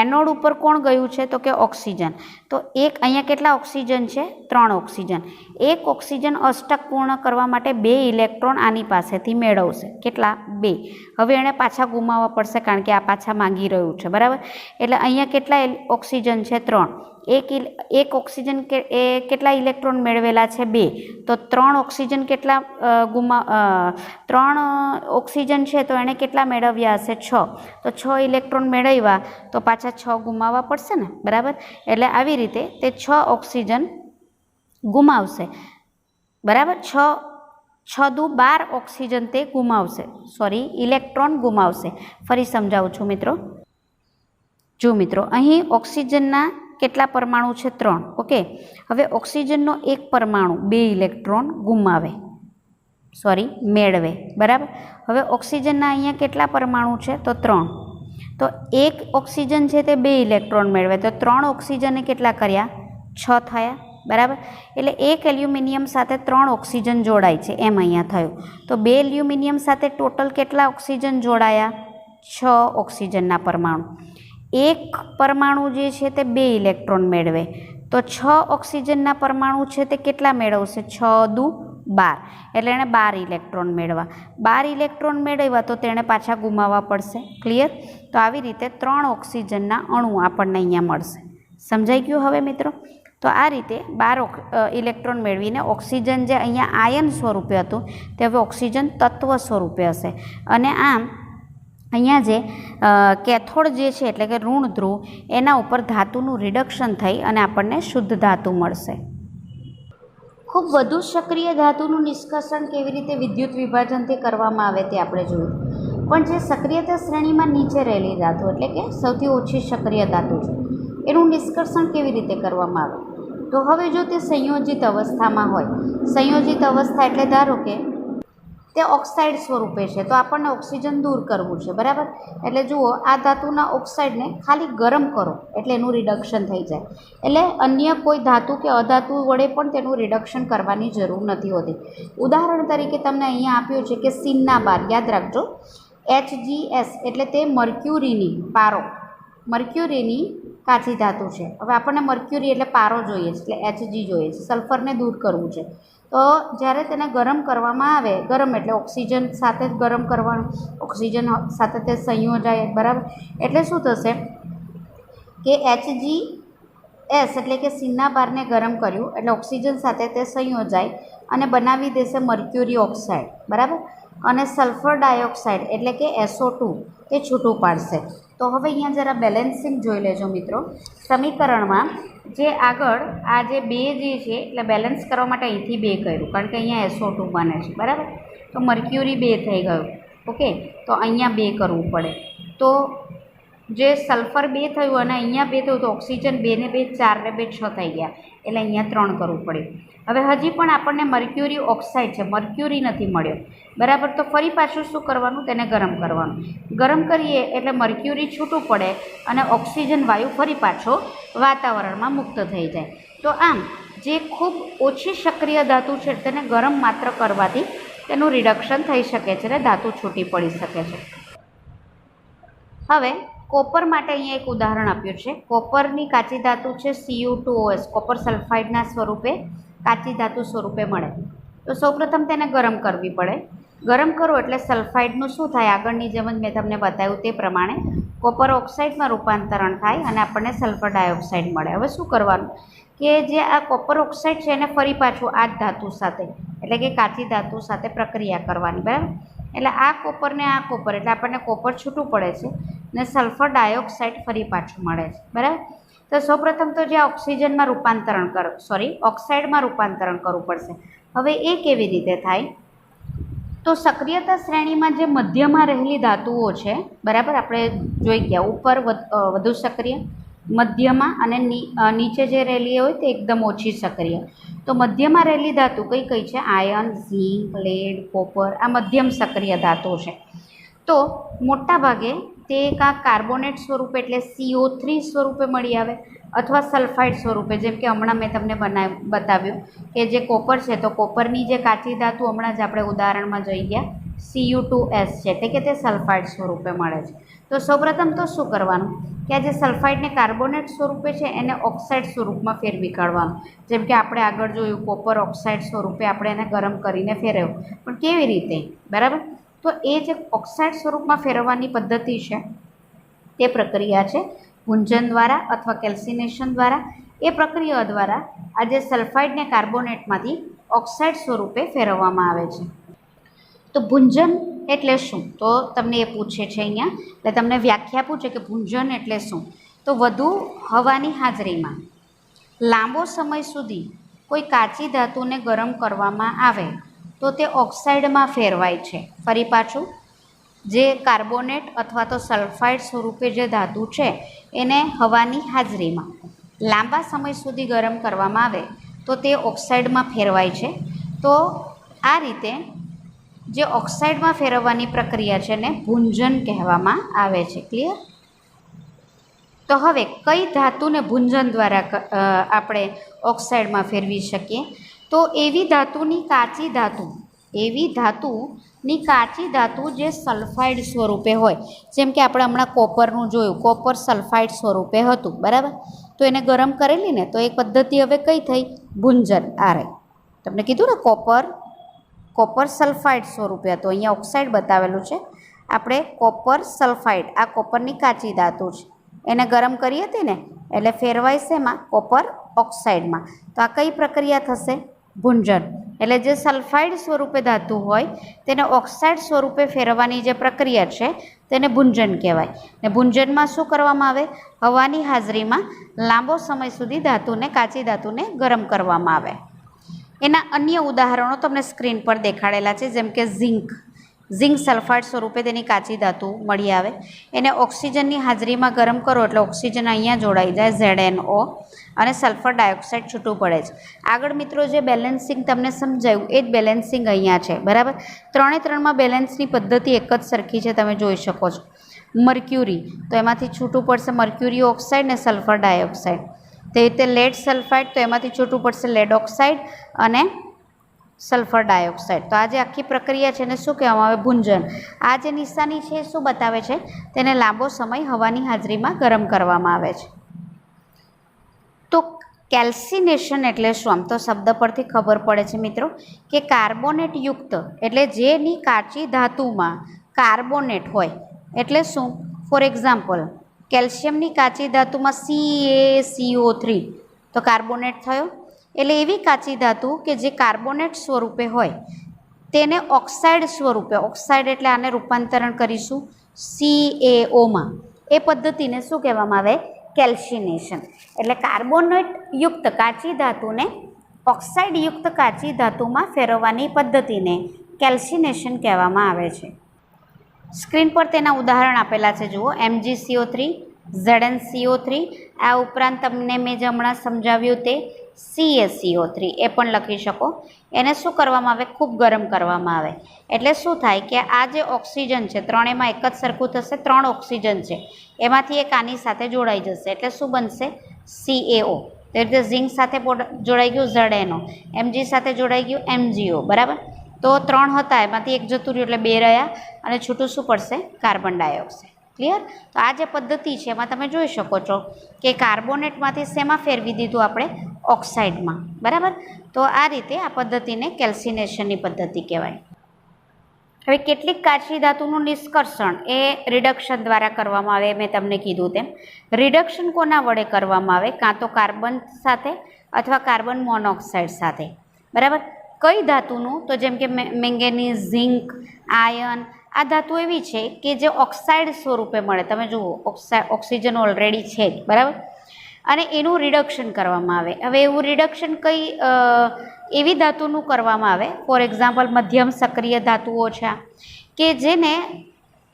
Speaker 1: એનોડ ઉપર કોણ ગયું છે? તો કે ઓક્સિજન. તો અહીંયા કેટલા ઓક્સિજન છે? 3 ઓક્સિજન. એક ઓક્સિજન અષ્ટક પૂર્ણ કરવા માટે 2 ઇલેક્ટ્રોન આની પાસેથી મેળવશે. કેટલા? 2. હવે એણે પાછા ગુમાવવા પડશે કારણ કે આ પાછા માંગી રહ્યું છે. બરાબર? એટલે અહીંયા કેટલા ઓક્સિજન છે? 3. એક ઓક્સિજન કેટલા ઇલેક્ટ્રોન મેળવેલા છે? 2. તો 3 ઓક્સિજન કેટલા 3 ઓક્સિજન છે તો એણે કેટલા મેળવ્યા હશે? 6. તો 6 ઇલેક્ટ્રોન મેળવ્યા તો પાછા 6 ગુમાવવા પડશે ને. બરાબર? એટલે આવી રીતે તે 6 ઓક્સિજન ગુમાવશે. બરાબર? 6 દુ 12 ઓક્સિજન તે ગુમાવશે. ઇલેક્ટ્રોન ગુમાવશે. ફરી સમજાવું છું મિત્રો. જો મિત્રો, અહીં ઓક્સિજનના કેટલા પરમાણુ છે? 3. ઓકે? હવે ઓક્સિજનનો એક પરમાણુ 2 ઇલેક્ટ્રોન મેળવે. બરાબર? હવે ઓક્સિજનના અહીંયા કેટલા પરમાણુ છે? તો 3. તો એક ઓક્સિજન છે તે 2 ઇલેક્ટ્રોન મેળવે, તો 3 ઓક્સિજને કેટલા કર્યા? 6 થયા. બરાબર? એટલે એક એલ્યુમિનિયમ સાથે 3 ઓક્સિજન જોડાય છે એમ અહીંયા થયું. તો 2 એલ્યુમિનિયમ સાથે ટોટલ કેટલા ઓક્સિજન જોડાયા? 6 ઓક્સિજનના પરમાણુ. એક પરમાણુ જે છે તે 2 ઇલેક્ટ્રોન મેળવે, તો 6 ઓક્સિજનના પરમાણુ છે તે કેટલા મેળવશે? 6 દુ 12. એટલે એણે 12 ઇલેક્ટ્રોન મેળવ્યા. 12 ઇલેક્ટ્રોન મેળવ્યા તો તેણે પાછા ગુમાવવા પડશે. ક્લિયર? તો આવી રીતે 3 ઓક્સિજનના અણુ આપણને અહીંયા મળશે. સમજાઈ ગયું હવે મિત્રો? તો આ રીતે 12 ઇલેક્ટ્રોન મેળવીને ઓક્સિજન જે અહીંયા આયન સ્વરૂપે હતું તે હવે ઓક્સિજન તત્વ સ્વરૂપે હશે. અને આમ અહીંયા જે કેથોડ જે છે એટલે કે ઋણ ધ્રુવ એના ઉપર ધાતુનું રિડક્શન થઈ અને આપણને શુદ્ધ ધાતુ મળશે. ખૂબ વધુ સક્રિય ધાતુનું નિષ્કર્ષણ કેવી રીતે વિદ્યુત વિભાજનથી કરવામાં આવે તે આપણે જોયું. પણ જે સક્રિયતા શ્રેણીમાં નીચે રહેલી ધાતુ એટલે કે સૌથી ઓછી સક્રિય ધાતુ છે એનું નિષ્કર્ષણ કેવી રીતે કરવામાં આવે? તો હવે જો તે સંયોજિત અવસ્થામાં હોય, સંયોજિત અવસ્થા એટલે ધારો કે તે ઓક્સાઇડ સ્વરૂપે છે તો આપણને ઓક્સિજન દૂર કરવું છે, બરાબર. એટલે જુઓ, આ ધાતુના ઓક્સાઇડને ખાલી ગરમ કરો એટલે એનું રિડક્શન થઈ જાય. એટલે અન્ય કોઈ ધાતુ કે અધાતુ વડે પણ તેનું રિડક્શન કરવાની જરૂર નથી હોતી. ઉદાહરણ તરીકે તમને અહીંયા આપ્યું છે કે સિન્ના બાર, યાદ રાખજો, HgS એટલે તે મર્ક્યુરીની પારો, મર્ક્યુરીની કાચી ધાતુ છે. હવે આપણને મર્ક્યુરી એટલે પારો જોઈએ છે એટલે Hg જોઈએ છે, સલ્ફરને દૂર કરવું છે. તો જ્યારે તેને ગરમ કરવામાં આવે, ગરમ એટલે ઓક્સિજન સાથે જ ગરમ કરવાનું, ઓક્સિજન સાથે તે સંયોજાય, બરાબર. એટલે શું થશે કે HgS એટલે કે સિન્ના બારને ગરમ કર્યું એટલે ઓક્સિજન સાથે તે સંયોજાય અને બનાવી દેશે મર્ક્યુરી ઓક્સાઇડ, બરાબર. અને સલ્ફર ડાયોક્સાઇડ એટલે કે SO2 તે છૂટું પાડશે. તો હવે અહીંયા જરા બેલેન્સિંગ જોઈ લેજો મિત્રો. સમીકરણમાં જે આગળ આ જે 2 જે છે એટલે બેલેન્સ કરવા માટે અહીંથી 2 કર્યું, કારણ કે અહીંયા SO2 બને છે, બરાબર. તો મર્ક્યુરી 2 થઈ ગયું, ઓકે. તો અહીંયા 2 કરવું પડે. તો જે સલ્ફર 2 થયું અને અહીંયા 2 થયું તો ઓક્સિજન 2 ને 2 4 ને 2 6 થઈ ગયા, એટલે અહીંયા 3 કરવું પડ્યું. હવે હજી પણ આપણને મર્ક્યુરી ઓક્સાઇડ છે, મર્ક્યુરી નથી મળ્યો, બરાબર. તો ફરી પાછું શું કરવાનું? તેને ગરમ કરવાનું. ગરમ કરીએ એટલે મર્ક્યુરી છૂટું પડે અને ઓક્સિજન વાયુ ફરી પાછો વાતાવરણમાં મુક્ત થઈ જાય. તો આમ જે ખૂબ ઓછી સક્રિય ધાતુ છે તેને ગરમ માત્ર કરવાથી તેનું રિડક્શન થઈ શકે છે અને ધાતુ છૂટી પડી શકે છે. હવે કોપર માટે અહીંયા એક ઉદાહરણ આપ્યું છે. કોપરની કાચી ધાતુ છે Cu2OS, કોપર સલ્ફાઇડના સ્વરૂપે કાચી ધાતુ સ્વરૂપે મળે. તો સૌપ્રથમ તેને ગરમ કરવી પડે. ગરમ કરો એટલે સલ્ફાઇડનું શું થાય? આગળની જેમ જ મેં તમને બતાવ્યું તે પ્રમાણે કોપર ઓક્સાઇડમાં રૂપાંતરણ થાય અને આપણને સલ્ફર ડાયોક્સાઇડ મળે. હવે શું કરવાનું કે જે આ કોપર ઓક્સાઇડ છે એને ફરી પાછું આ જ ધાતુ સાથે એટલે કે કાચી ધાતુ સાથે પ્રક્રિયા કરવાની, બરાબર. એટલે આ કોપરને આ કોપર એટલે આપણને કોપર છૂટું પડે છે ને સલ્ફર ડાયોક્સાઇડ ફરી પાછું મળે છે, બરાબર. તો સૌપ્રથમ તો જે ઓક્સિજનમાં રૂપાંતરણ ઓક્સાઇડમાં રૂપાંતરણ કરવું પડશે. હવે એ કેવી રીતે થાય? તો સક્રિયતા શ્રેણીમાં જે મધ્યમાં રહેલી ધાતુઓ છે, બરાબર, આપણે જોઈ ગયા ઉપર વધુ સક્રિય, મધ્યમાં અને નીચે જે રહેલી હોય તે એકદમ ઓછી સક્રિય. તો મધ્યમાં રહેલી ધાતુ કઈ કઈ છે? આયર્ન, ઝીંક, લેડ, કોપર, આ મધ્યમ સક્રિય ધાતુ છે. તો મોટા ભાગે તે કાં કાર્બોનેટ સ્વરૂપે એટલે CO3 સ્વરૂપે મળી આવે અથવા સલ્ફાઇડ સ્વરૂપે, જેમ કે હમણાં મેં તમને બતાવ્યું કે જે કોપર છે તો કોપરની જે કાચી ધાતુ હમણાં જ આપણે ઉદાહરણમાં જોઈ ગયા Cu2S છે એટલે કે તે સલ્ફાઇડ સ્વરૂપે મળે છે. તો સૌપ્રથમ તો શું કરવાનું કે આ જે સલ્ફાઇડને કાર્બોનેટ સ્વરૂપે છે એને ઓક્સાઇડ સ્વરૂપમાં ફેરવી કાઢવાનું. જેમ કે આપણે આગળ જોયું કોપર ઓક્સાઇડ સ્વરૂપે આપણે એને ગરમ કરીને ફેરવ્યું, પણ કેવી રીતે, બરાબર. તો એ જે ઓક્સાઇડ સ્વરૂપમાં ફેરવવાની પદ્ધતિ છે તે પ્રક્રિયા છે ભૂંજન દ્વારા અથવા કેલ્સિનેશન દ્વારા. એ પ્રક્રિયા દ્વારા આ જે સલ્ફાઇડને કાર્બોનેટમાંથી ઓક્સાઇડ સ્વરૂપે ફેરવવામાં આવે છે. તો ભૂંજન એટલે શું? તો તમને એ પૂછે છે અહીંયા, એટલે તમને વ્યાખ્યા પૂછે કે ભૂંજન એટલે શું? તો વધુ હવાની હાજરીમાં લાંબો સમય સુધી કોઈ કાચી ધાતુને ગરમ કરવામાં આવે તો તે ઓક્સાઇડમાં ફેરવાય છે. ફરી પાછું, જે કાર્બોનેટ અથવા તો સલ્ફાઇડ સ્વરૂપે જે ધાતુ છે એને હવાની હાજરીમાં લાંબા સમય સુધી ગરમ કરવામાં આવે તો તે ઓક્સાઇડમાં ફેરવાય છે. તો આ રીતે જે ઓક્સાઇડમાં ફેરવવાની પ્રક્રિયા છે ને ભૂંજન કહેવામાં આવે છે. ક્લિયર? તો હવે કઈ ધાતુને ભૂંજન દ્વારા આપણે ઓક્સાઇડમાં ફેરવી શકીએ? તો એવી ધાતુની કાચી ધાતુ જે સલ્ફાઇડ સ્વરૂપે હોય, જેમ કે આપણે હમણાં કોપરનું જોયું, કોપર સલ્ફાઇડ સ્વરૂપે હતું, બરાબર. તો એને ગરમ કરેલી ને તો એક પદ્ધતિ હવે કઈ થઈ? ભૂંજન. આ રહી, તમને કીધું ને કોપર સલ્ફાઇડ સ્વરૂપે હતું, અહીંયા ઓક્સાઇડ બતાવેલું છે. આપણે કોપર સલ્ફાઇડ, આ કોપરની કાચી ધાતુ છે, એને ગરમ કરી હતી ને, એટલે ફેરવાય છે એમાં કોપર ઓક્સાઇડમાં. તો આ કઈ પ્રક્રિયા થશે? ભૂંજન. એટલે જે સલ્ફાઇડ સ્વરૂપે ધાતુ હોય તેને ઓક્સાઇડ સ્વરૂપે ફેરવવાની જે પ્રક્રિયા છે તેને ભૂંજન કહેવાય. ને ભૂંજનમાં શું કરવામાં આવે? હવાની હાજરીમાં લાંબો સમય સુધી ધાતુને, કાચી ધાતુને ગરમ કરવામાં આવે. એના અન્ય ઉદાહરણો તમને સ્ક્રીન પર દેખાડેલા છે, જેમ કે ઝિંક સલ્ફાઇડ સ્વરૂપે તેની કાચી ધાતુ મળી આવે. એને ઓક્સિજનની હાજરીમાં ગરમ કરો એટલે ઓક્સિજન અહીંયા જોડાઈ જાય, ZnO, અને સલ્ફર ડાયોક્સાઇડ છૂટું પડે છે. આગળ મિત્રો જે બેલેન્સિંગ તમને સમજાયું એ જ બેલેન્સિંગ અહીંયા છે, બરાબર. 3માં બેલેન્સની પદ્ધતિ એક જ સરખી છે, તમે જોઈ શકો છો. મર્ક્યુરી, તો એમાંથી છૂટું પડશે મર્ક્યુરી ઓક્સાઇડ ને સલ્ફર ડાયોક્સાઇડ. તે રીતે લેડ સલ્ફાઇડ, તો એમાંથી છૂટું પડશે લેડ ઓક્સાઇડ અને સલ્ફર ડાયોક્સાઇડ. તો આ જે આખી પ્રક્રિયા છે એને શું કહેવામાં આવે? ભૂંજન. આ જે નિશાની છે એ શું બતાવે છે? તેને લાંબો સમય હવાની હાજરીમાં ગરમ કરવામાં આવે છે. તો કેલ્સિનેશન એટલે શું? આમ તો શબ્દ પરથી ખબર પડે છે મિત્રો કે કાર્બોનેટ યુક્ત, એટલે જેની કાચી ધાતુમાં કાર્બોનેટ હોય. એટલે શું? ફોર એક્ઝામ્પલ, કેલ્શિયમની કાચી ધાતુમાં CaCO3, તો કાર્બોનેટ થયો. એટલે એવી કાચી ધાતુ કે જે કાર્બોનેટ સ્વરૂપે હોય તેને ઓક્સાઇડ સ્વરૂપે, ઓક્સાઇડ એટલે આને રૂપાંતરણ કરીશું CaOમાં. એ પદ્ધતિને શું કહેવામાં આવે? કેલ્સિનેશન. એટલે કાર્બોનેટ યુક્ત કાચી ધાતુને ઓક્સાઇડ યુક્ત કાચી ધાતુમાં ફેરવવાની પદ્ધતિને કેલ્સિનેશન કહેવામાં આવે છે. સ્ક્રીન પર તેના ઉદાહરણ આપેલા છે, જુઓ. MgCO3, ZnCO3, આ ઉપરાંત તમને મેં જે હમણાં સમજાવ્યું તે CaCO3 એ પણ લખી શકો. એને શું કરવામાં આવે? ખૂબ ગરમ કરવામાં આવે. એટલે શું થાય કે આ જે ઓક્સિજન છે, ત્રણેયમાં એક જ સરખું થશે. 3 ઓક્સિજન છે, એમાંથી એક આની સાથે જોડાઈ જશે, એટલે શું બનશે? CaO. તે રીતે ઝિંક સાથે જોડાઈ ગયું ZnO, Mg સાથે જોડાઈ ગયું MgO, બરાબર. તો 3 હતા, એમાંથી એક જતું રહ્યું એટલે 2 રહ્યા, અને છૂટું શું પડશે? Carbon dioxide. ક્લિયર? તો આ જે પદ્ધતિ છે એમાં તમે જોઈ શકો છો કે કાર્બોનેટમાંથી શેમાં ફેરવી દીધું આપણે? ઓક્સાઇડમાં, બરાબર. તો આ રીતે આ પદ્ધતિને કેલ્સિનેશનની પદ્ધતિ કહેવાય. હવે કેટલીક કાચી ધાતુનું નિષ્કર્ષણ એ રિડક્શન દ્વારા કરવામાં આવે. મેં તમને કીધું તેમ રિડક્શન કોના વડે કરવામાં આવે? કાં તો કાર્બન સાથે અથવા કાર્બન મોનોક્સાઇડ સાથે, બરાબર. કઈ ધાતુનું? તો જેમ કે મેંગેનીઝ, ઝિંક, આયર્ન, આ ધાતુ એવી છે કે જે ઓક્સાઇડ સ્વરૂપે મળે. તમે જુઓ, ઓક્સિજન ઓલરેડી છે જ, બરાબર. અને એનું રિડક્શન કરવામાં આવે. હવે એવું રિડક્શન કઈ એવી ધાતુનું કરવામાં આવે, ફોર એક્ઝામ્પલ મધ્યમ સક્રિય ધાતુઓ છે કે જેને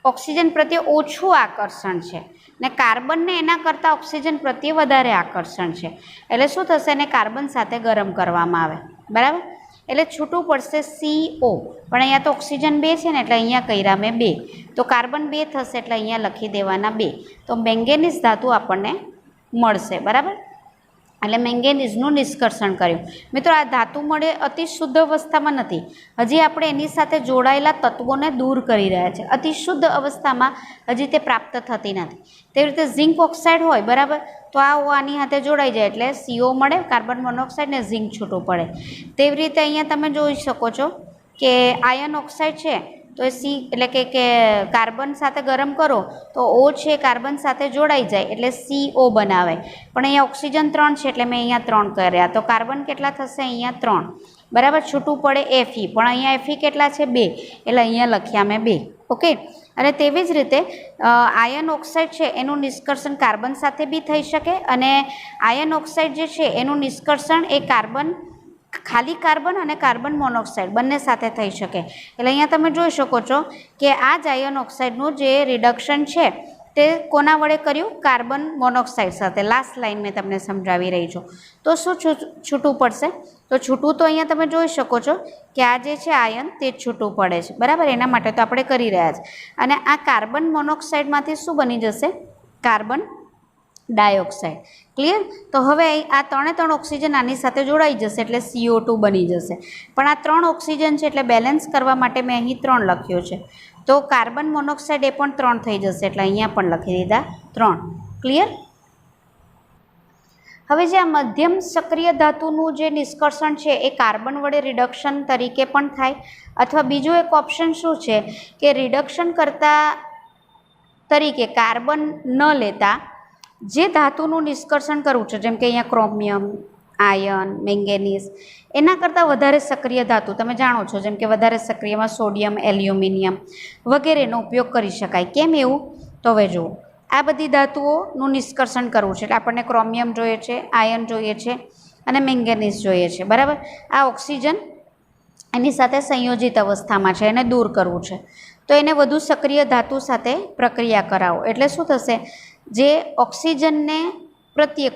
Speaker 1: ઓક્સિજન પ્રત્યે ઓછું આકર્ષણ છે ને કાર્બનને એના કરતાં ઓક્સિજન પ્રત્યે વધારે આકર્ષણ છે. એટલે શું થશે? એને કાર્બન સાથે ગરમ કરવામાં આવે, બરાબર. એટલે છૂટું પડશે CO. પણ અહીંયા તો ઓક્સિજન 2 છે ને, એટલે અહીંયા કર્યા મેં 2, તો કાર્બન 2 થશે, એટલે અહીંયા લખી દેવાના 2. તો મેંગેનીઝ ધાતુ આપણને મળશે, બરાબર. એટલે મેંગેનીઝનું નિષ્કર્ષણ કર્યું. મિત્રો, આ ધાતુ મળે અતિ શુદ્ધ અવસ્થામાં નથી, હજી આપણે એની સાથે જોડાયેલા તત્વોને દૂર કરી રહ્યા છે. અતિ શુદ્ધ અવસ્થામાં હજી તે પ્રાપ્ત થતી નથી. તેવી રીતે ઝિંક ઓક્સાઇડ હોય, બરાબર, તો આ આની સાથે જોડાઈ જાય એટલે CO મળે, કાર્બન મોનોક્સાઇડ ને ઝિંક છૂટું પડે. તેવી રીતે અહીંયા તમે જોઈ શકો છો કે આયર્ન ઓક્સાઇડ છે, તો એ એટલે કે કાર્બન સાથે ગરમ કરો તો O છે કાર્બન સાથે જોડાઈ જાય એટલે CO બનાવે. પણ અહીંયા ઓક્સિજન 3 છે એટલે મેં અહીંયા 3 કર્યા, તો કાર્બન કેટલા થશે? અહીંયા 3, બરાબર. છૂટું પડે Fe, પણ અહીંયા Fe કેટલા છે? 2, એટલે અહીંયા લખ્યા મેં 2. ઓકે. અને તેવી જ રીતે આયર્ન ઓક્સાઇડ છે એનું નિષ્કર્ષણ કાર્બન સાથે બી થઈ શકે, અને આયર્ન ઓક્સાઇડ જે છે એનું નિષ્કર્ષણ એ ખાલી કાર્બન અને કાર્બન મોનોક્સાઇડ બંને સાથે થઈ શકે. એટલે અહીંયા તમે જોઈ શકો છો કે આ જ આયર્ન ઓક્સાઇડનું જે રિડક્શન છે તે કોના વડે કર્યું? કાર્બન મોનોક્સાઇડ સાથે. લાસ્ટ લાઇન મેં તમને સમજાવી રહી છું. તો શું છૂટું પડશે? તો છૂટું તો અહીંયા તમે જોઈ શકો છો કે આ જે છે આયર્ન તે જ છૂટું પડે છે, બરાબર. એના માટે તો આપણે કરી રહ્યા છે. અને આ કાર્બન મોનોક્સાઇડમાંથી શું બની જશે? Carbon dioxide. ક્લિયર? તો હવે આ 3 ઓક્સિજન આની સાથે જોડાઈ જશે એટલે CO2 બની જશે. પણ આ 3 ઓક્સિજન છે એટલે બેલેન્સ કરવા માટે મેં અહીં 3 લખ્યો છે. તો કાર્બન મોનોક્સાઇડ એ પણ 3 થઈ જશે એટલે અહીંયા પણ લખી દીધા 3. ક્લિયર? હવે જે આ મધ્યમ સક્રિય ધાતુનું જે નિષ્કર્ષણ છે એ કાર્બન વડે રિડક્શન તરીકે પણ થાય, અથવા બીજું એક ઓપ્શન શું છે કે રિડક્શન કરતા તરીકે કાર્બન ન લેતા જે ધાતુનું નિષ્કર્ષણ કરવું છે, જેમ કે અહીંયા ક્રોમિયમ, આયર્ન, મેંગેનીઝ, એના કરતાં વધારે સક્રિય ધાતુ તમે જાણો છો, જેમ કે વધારે સક્રિયમાં સોડિયમ, એલ્યુમિનિયમ વગેરેનો ઉપયોગ કરી શકાય. કેમ એવું? તો હવે જુઓ, આ બધી ધાતુઓનું નિષ્કર્ષણ કરવું છે એટલે આપણને ક્રોમિયમ જોઈએ છે, આયર્ન જોઈએ છે અને મેંગેનીઝ જોઈએ છે. બરાબર. આ ઓક્સિજન એની સાથે સંયોજિત અવસ્થામાં છે, એને દૂર કરવું છે. તો એને વધુ સક્રિય ધાતુ સાથે પ્રક્રિયા કરાવો એટલે શું થશે? જે ઓક્સિજનને પ્રત્યે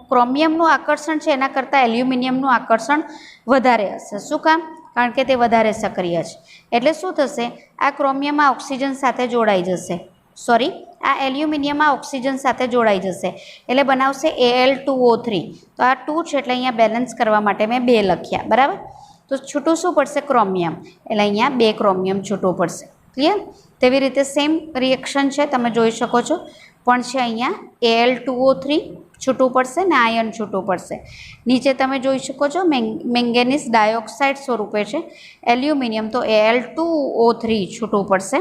Speaker 1: ક્રોમિયમનું આકર્ષણ છે એના કરતાં એલ્યુમિનિયમનું આકર્ષણ વધારે હશે. શું કામ? કારણ કે તે વધારે સક્રિય છે. એટલે શું થશે? આ ક્રોમિયમ આ ઓક્સિજન સાથે જોડાઈ જશે, આ એલ્યુમિનિયમ આ ઓક્સિજન સાથે જોડાઈ જશે એટલે બનાવશે Al2O3. તો આ 2 છે એટલે અહીંયા બેલેન્સ કરવા માટે મેં 2 લખ્યા. બરાબર. તો છૂટું શું પડશે? ક્રોમિયમ. એટલે અહીંયા 2 ક્રોમિયમ છૂટું પડશે. ક્લિયર? તેવી રીતે સેમ રિએક્શન છે, તમે જોઈ શકો છો, પણ છે અહીંયા Al2O3 છૂટું પડશે ને આયર્ન છૂટું પડશે. નીચે તમે જોઈ શકો છો મેંગેનીઝ ડાયોક્સાઇડ સ્વરૂપે છે, એલ્યુમિનિયમ તો Al2O3 છૂટું પડશે.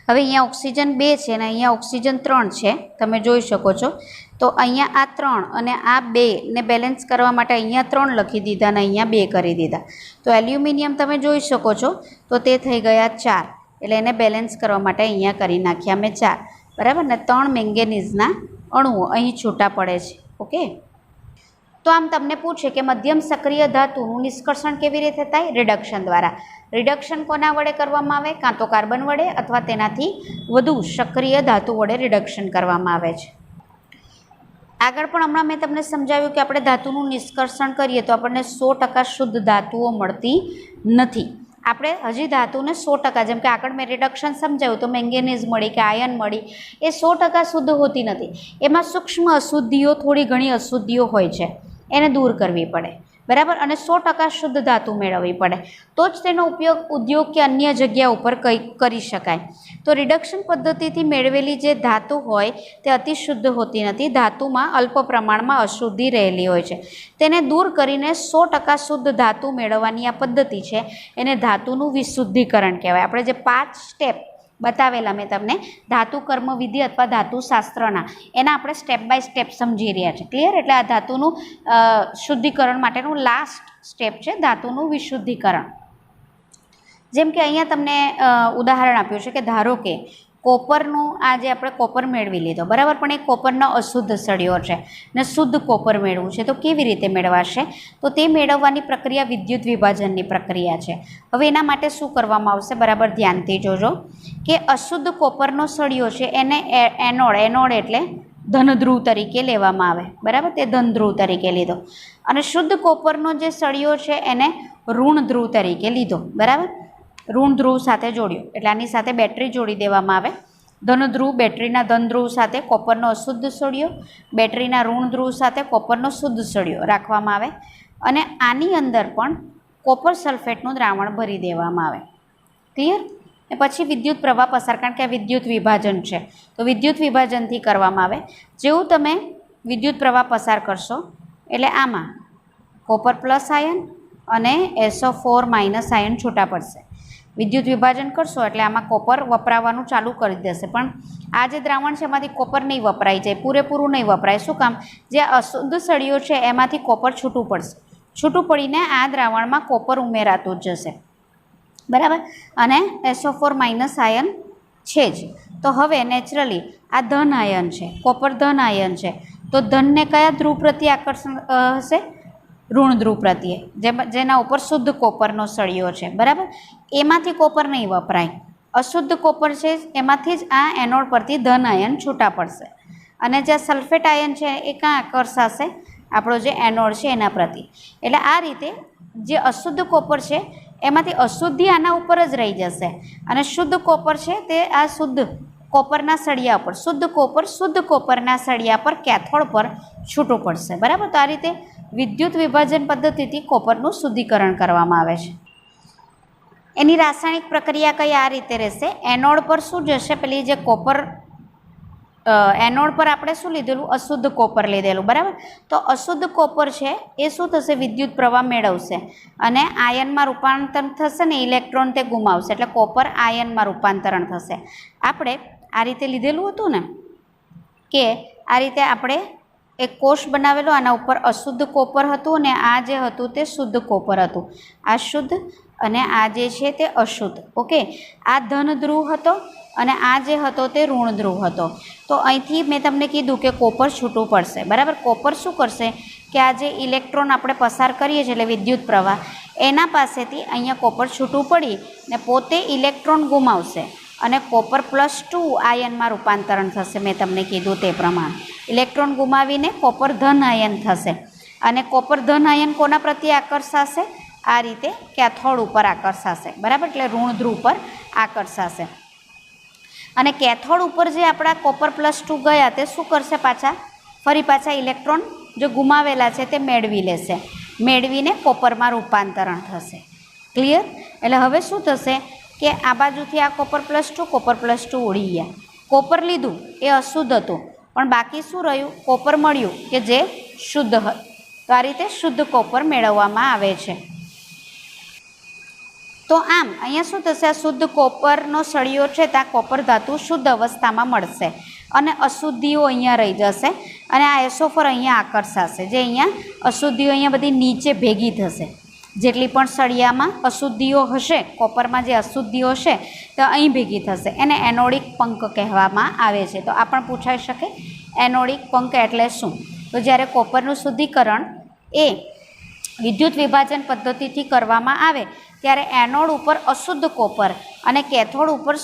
Speaker 1: હવે અહીંયા ઓક્સિજન 2 છે અને અહીંયા ઓક્સિજન 3 છે, તમે જોઈ શકો છો. તો અહીંયા આ 3 અને આ 2 ને બેલેન્સ કરવા માટે અહીંયા 3 લખી દીધા અને અહીંયા 2 કરી દીધા. તો એલ્યુમિનિયમ તમે જોઈ શકો છો, તો તે થઈ ગયા 4 એટલે એને બેલેન્સ કરવા માટે અહીંયા કરી નાખ્યા મેં 4. બરાબર ને? 3 મેંગેનીઝના અણુઓ અહીં છૂટા પડે છે. ઓકે. તો આમ તમને પૂછે કે મધ્યમ સક્રિય ધાતુનું નિષ્કર્ષણ કેવી રીતે થાય? રિડક્શન દ્વારા. રિડક્શન કોના વડે કરવામાં આવે? કાં તો કાર્બન વડે અથવા તેનાથી વધુ સક્રિય ધાતુ વડે રિડક્શન કરવામાં આવે છે. આગળ પણ હમણાં મેં તમને સમજાવ્યું કે આપણે ધાતુનું નિષ્કર્ષણ કરીએ તો આપણને 100% શુદ્ધ ધાતુઓ મળતી નથી. આપણે હજી ધાતુને 100%, જેમ કે આગળ મેં રિડક્શન સમજાવ્યું તો મેંગેનીઝ મળી કે આયર્ન મળી, એ 100% શુદ્ધ હોતી નથી. એમાં સૂક્ષ્મ અશુદ્ધિઓ, થોડી ઘણી અશુદ્ધિઓ હોય છે, એને દૂર કરવી પડે. બરાબર. અને 100% શુદ્ધ ધાતુ મેળવવી પડે તો જ તેનો ઉપયોગ ઉદ્યોગ કે અન્ય જગ્યા ઉપર કરી શકાય. તો રિડક્શન પદ્ધતિથી મેળવેલી જે ધાતુ હોય તે અતિ શુદ્ધ હોતી નથી. ધાતુમાં અલ્પ પ્રમાણમાં અશુદ્ધિ રહેલી હોય છે. તેને દૂર કરીને 100% શુદ્ધ ધાતુ મેળવવાની આ પદ્ધતિ છે, એને ધાતુનું વિશુદ્ધિકરણ કહેવાય. આપણે જે 5 સ્ટેપ બતાવેલા મેં તમને ધાતુ કર્મવિધિ અથવા ધાતુશાસ્ત્રના, એના આપણે સ્ટેપ બાય સ્ટેપ સમજી રહ્યા છે. ક્લિયર? એટલે આ ધાતુનું શુદ્ધિકરણ માટેનું લાસ્ટ સ્ટેપ છે ધાતુનું વિશુદ્ધિકરણ. જેમ કે અહીંયા તમને ઉદાહરણ આપ્યું છે કે ધારો કે કોપરનું, આ જે આપણે કોપર મેળવી લીધો, બરાબર, પણ એ કોપરનો અશુદ્ધ સળિયો છે ને શુદ્ધ કોપર મેળવવું છે, તો કેવી રીતે મેળવાશે? તો તે મેળવવાની પ્રક્રિયા વિદ્યુત વિભાજનની પ્રક્રિયા છે. હવે એના માટે શું કરવામાં આવશે? બરાબર ધ્યાનથી જોજો કે અશુદ્ધ કોપરનો સળિયો છે એને એનોડ એટલે ધનધ્રુવ તરીકે લેવામાં આવે. બરાબર. તે ધનધ્રુવ તરીકે લીધો. અને શુદ્ધ કોપરનો જે સળિયો છે એને ઋણ ધ્રુવ તરીકે લીધો. બરાબર. ઋણ ધ્રુવ સાથે જોડ્યો એટલે આની સાથે બેટરી જોડી દેવામાં આવે. ધનધ્રુવ બેટરીના ધનધ્રુવ સાથે કોપરનો અશુદ્ધ સળિયો, બેટરીના ઋણ ધ્રુવ સાથે કોપરનો શુદ્ધ સળિયો રાખવામાં આવે અને આની અંદર પણ કોપર સલ્ફેટનું દ્રાવણ ભરી દેવામાં આવે. ક્લિયર? એ પછી વિદ્યુત પ્રવાહ પસાર, કારણ કે આ વિદ્યુત વિભાજન છે તો વિદ્યુત વિભાજનથી કરવામાં આવે. જેવું તમે વિદ્યુત પ્રવાહ પસાર કરશો એટલે આમાં કોપર પ્લસ આયન અને SO4 માઇનસ આયન છૂટા પડશે. વિદ્યુત વિભાજન કરશો એટલે આમાં કોપર વપરાવાનું ચાલુ કરી દેશે, પણ આ જે દ્રાવણ છે એમાંથી કોપર નહીં વપરાઈ જાય, પૂરેપૂરું નહીં વપરાય. શું કામ? જે અશુદ્ધ સળિયો છે એમાંથી કોપર છૂટું પડશે. છૂટું પડીને આ દ્રાવણમાં કોપર ઉમેરાતું જ જશે. બરાબર. અને SO4 માઇનસ આયન છે જ. તો હવે નેચરલી આ ધન આયન છે, કોપર ધન આયન છે, તો ધનને કયા ધ્રુવ પ્રત્યે આકર્ષણ હશે? ઋણ ધ્રુવ પ્રત્યે, જેના ઉપર શુદ્ધ કોપરનો સળિયો છે. બરાબર. એમાંથી કોપર નહીં વપરાય. અશુદ્ધ કોપર છે એમાંથી જ આ એનોડ પરથી ધન આયન છૂટા પડશે અને જે સલ્ફેટ આયન છે એ ક્યાં આકર્ષાશે? આપણો જે એનોડ છે એના પ્રત્યે. એટલે આ રીતે જે અશુદ્ધ કોપર છે એમાંથી અશુદ્ધિ આના ઉપર જ રહી જશે અને શુદ્ધ કોપર છે તે આ શુદ્ધ કોપરના સળિયા પર, શુદ્ધ કોપરના સળિયા પર કેથોડ પર છૂટું પડશે. બરાબર. તો આ રીતે વિદ્યુત વિભાજન પદ્ધતિથી કોપરનું શુદ્ધિકરણ કરવામાં આવે છે. એની રાસાયણિક પ્રક્રિયા કઈ આ રીતે રહેશે? એનોડ પર શું જશે? પેલી જે કોપર એનોડ પર આપણે શું લીધેલું? અશુદ્ધ કોપર લીધેલું. બરાબર. તો અશુદ્ધ કોપર છે એ શું થશે? વિદ્યુત પ્રવાહ મેળવશે અને આયનમાં રૂપાંતરણ થશે ને, ઇલેક્ટ્રોન તે ગુમાવશે એટલે કોપર આયનમાં રૂપાંતરણ થશે. આપણે આ રીતે લીધેલું હતું ને કે આ રીતે આપણે એક કોષ બનાવેલો, આના ઉપર અશુદ્ધ કોપર હતું અને આ જે હતું તે શુદ્ધ કોપર હતું. આ શુદ્ધ અને આ જે છે તે અશુદ્ધ. ઓકે, આ ધન ધ્રુવ હતો અને આ જે હતો તે ઋણ ધ્રુવ હતો. તો અહીંથી મેં તમને કીધું કે કોપર છૂટું પડશે, બરાબર. કોપર શું કરશે કે આ જે ઇલેક્ટ્રોન આપણે પસાર કરીએ છીએ એટલે વિદ્યુત પ્રવાહ, એના પાસેથી અહીંયા કોપર છૂટું પડી ને પોતે ઇલેક્ટ્રોન ગુમાવશે અને કોપર +2 આયનમાં રૂપાંતરણ થશે. મેં તમને કીધું તે પ્રમાણે ઇલેક્ટ્રોન ગુમાવીને કોપર ધન આયન થશે. અને કોપર ધન આયન કોના પ્રત્યે આકર્ષાશે? આ રીતે કેથોડ ઉપર આકર્ષાશે, બરાબર. એટલે ઋણ ધ્રુવ પર આકર્ષાશે. અને કેથોડ ઉપર જે આપણા કોપર +2 ગયા તે શું કરશે? ફરી પાછા ઇલેક્ટ્રોન જે ગુમાવેલા છે તે મેળવી લેશે, મેળવીને કોપરમાં રૂપાંતરણ થશે. ક્લિયર? એટલે હવે શું થશે કે આ બાજુથી આ કોપર +2 ઉડી ગયા. કોપર લીધું એ અશુદ્ધ હતું, પણ બાકી શું રહ્યું? કોપર મળ્યું કે જે શુદ્ધ હતું. તો આ રીતે શુદ્ધ કોપર મેળવવામાં આવે છે. તો આમ અહીંયા શું થશે? આ શુદ્ધ કોપરનો સળિયો છે ત્યાં કોપર ધાતુ શુદ્ધ અવસ્થામાં મળશે અને અશુદ્ધિઓ અહીંયા રહી જશે અને આ SO4 અહીંયા આકર્ષાશે. જે અહીંયા અશુદ્ધિઓ અહીંયા બધી નીચે ભેગી થશે. જેટલી પણ સળિયામાં અશુદ્ધિઓ હશે, કોપરમાં જે અશુદ્ધિઓ હશે તો અહીં ભેગી થશે. એને એનોડિક પંક કહેવામાં આવે છે. તો આ પણ પૂછાઈ શકે, એનોડિક પંક એટલે શું? તો જ્યારે કોપરનું શુદ્ધિકરણ એ વિદ્યુત વિભાજન પદ્ધતિથી કરવામાં આવે ત્યારે એનોડ ઉપર અશુદ્ધ કોપર અને કેથોડ ઉપર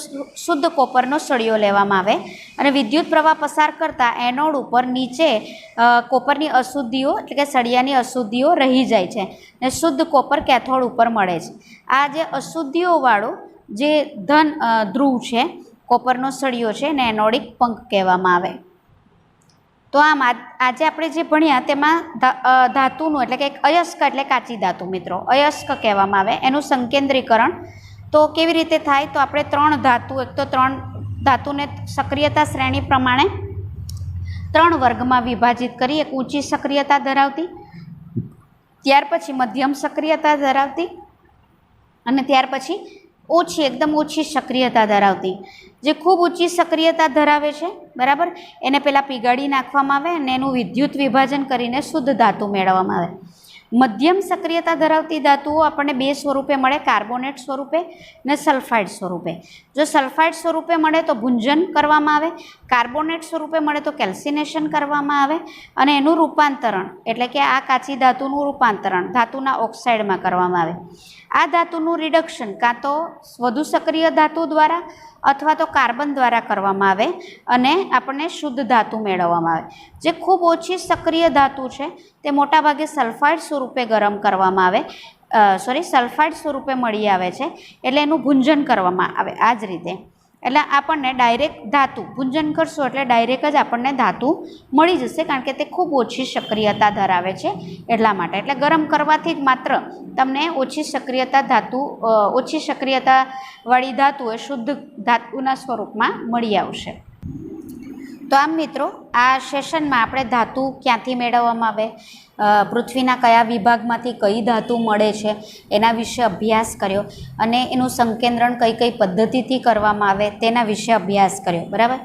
Speaker 1: શુદ્ધ કોપરનો સળિયો લેવામાં આવે અને વિદ્યુત પ્રવાહ પસાર કરતાં એનોડ ઉપર નીચે કોપરની અશુદ્ધિઓ એટલે કે સળિયાની અશુદ્ધિઓ રહી જાય છે અને શુદ્ધ કોપર કેથોડ ઉપર મળે છે. આ જે અશુદ્ધિઓવાળું જે ધન ધ્રુવ છે, કોપરનો સળિયો છે, એને એનોડિક પંક કહેવામાં આવે. તો આમ આજે આપણે જે ભણ્યા તેમાં ધાતુનું એટલે કે અયસ્ક એટલે કાચી ધાતુ મિત્રો, અયસ્ક કહેવામાં આવે. એનું સંકેન્દ્રીકરણ તો કેવી રીતે થાય? તો આપણે 3 ધાતુ, એક તો 3 ધાતુને સક્રિયતા શ્રેણી પ્રમાણે 3 વર્ગમાં વિભાજિત કરી. એક ઊંચી સક્રિયતા ધરાવતી, ત્યાર પછી મધ્યમ સક્રિયતા ધરાવતી અને ત્યાર પછી ઓછી, એકદમ ઓછી સક્રિયતા ધરાવતી. જે ખૂબ ઊંચી સક્રિયતા ધરાવે છે, બરાબર, એને પહેલાં પીગાળી નાખવામાં આવે અને એનું વિદ્યુત વિભાજન કરીને શુદ્ધ ધાતુ મેળવવામાં આવે. મધ્યમ સક્રિયતા ધરાવતી ધાતુઓ આપણને 2 સ્વરૂપે મળે, કાર્બોનેટ સ્વરૂપે અને સલ્ફાઇડ સ્વરૂપે. જો સલ્ફાઇડ સ્વરૂપે મળે તો ભુંજન કરવામાં આવે, કાર્બોનેટ સ્વરૂપે મળે તો કેલ્સિનેશન કરવામાં આવે અને એનું રૂપાંતરણ એટલે કે આ કાચી ધાતુનું રૂપાંતરણ ધાતુના ઓક્સાઇડમાં કરવામાં આવે. આ ધાતુનું રિડક્શન કાં તો વધુ સક્રિય ધાતુ દ્વારા અથવા તો કાર્બન દ્વારા કરવામાં આવે અને આપણને શુદ્ધ ધાતુ મેળવવામાં આવે. જે ખૂબ ઓછી સક્રિય ધાતુ છે તે મોટાભાગે સલ્ફાઇડ સ્વરૂપે ગરમ કરવામાં આવે, સલ્ફાઇડ સ્વરૂપે મળી આવે છે, એટલે એનું ભુંજન કરવામાં આવે. આ જ રીતે એટલે આપણને ડાયરેક્ટ ધાતુ ભુંજન કરશું એટલે ડાયરેક્ટ જ આપણને ધાતુ મળી જશે, કારણ કે તે ખૂબ ઓછી સક્રિયતા ધરાવે છે એટલા માટે. એટલે ગરમ કરવાથી જ માત્ર તમને ઓછી સક્રિયતાવાળી ધાતુ એ શુદ્ધ ધાતુના સ્વરૂપમાં મળી આવશે. તો આમ મિત્રો, આ સેશનમાં આપણે ધાતુ ક્યાંથી મેળવવામાં આવે, પૃથ્વીના કયા વિભાગમાંથી કઈ ધાતુ મળે છે એના વિશે અભ્યાસ કર્યો અને એનું સંકેન્દ્રણ કઈ કઈ પદ્ધતિથી કરવામાં આવે તેના વિશે અભ્યાસ કર્યો, બરાબર.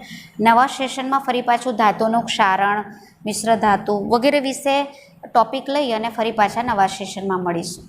Speaker 1: નવા સેશનમાં ફરી પાછું ધાતુનું ક્ષારણ, મિશ્ર ધાતુ વગેરે વિશે ટોપિક લઈ અને ફરી પાછા નવા સેશનમાં મળીશું.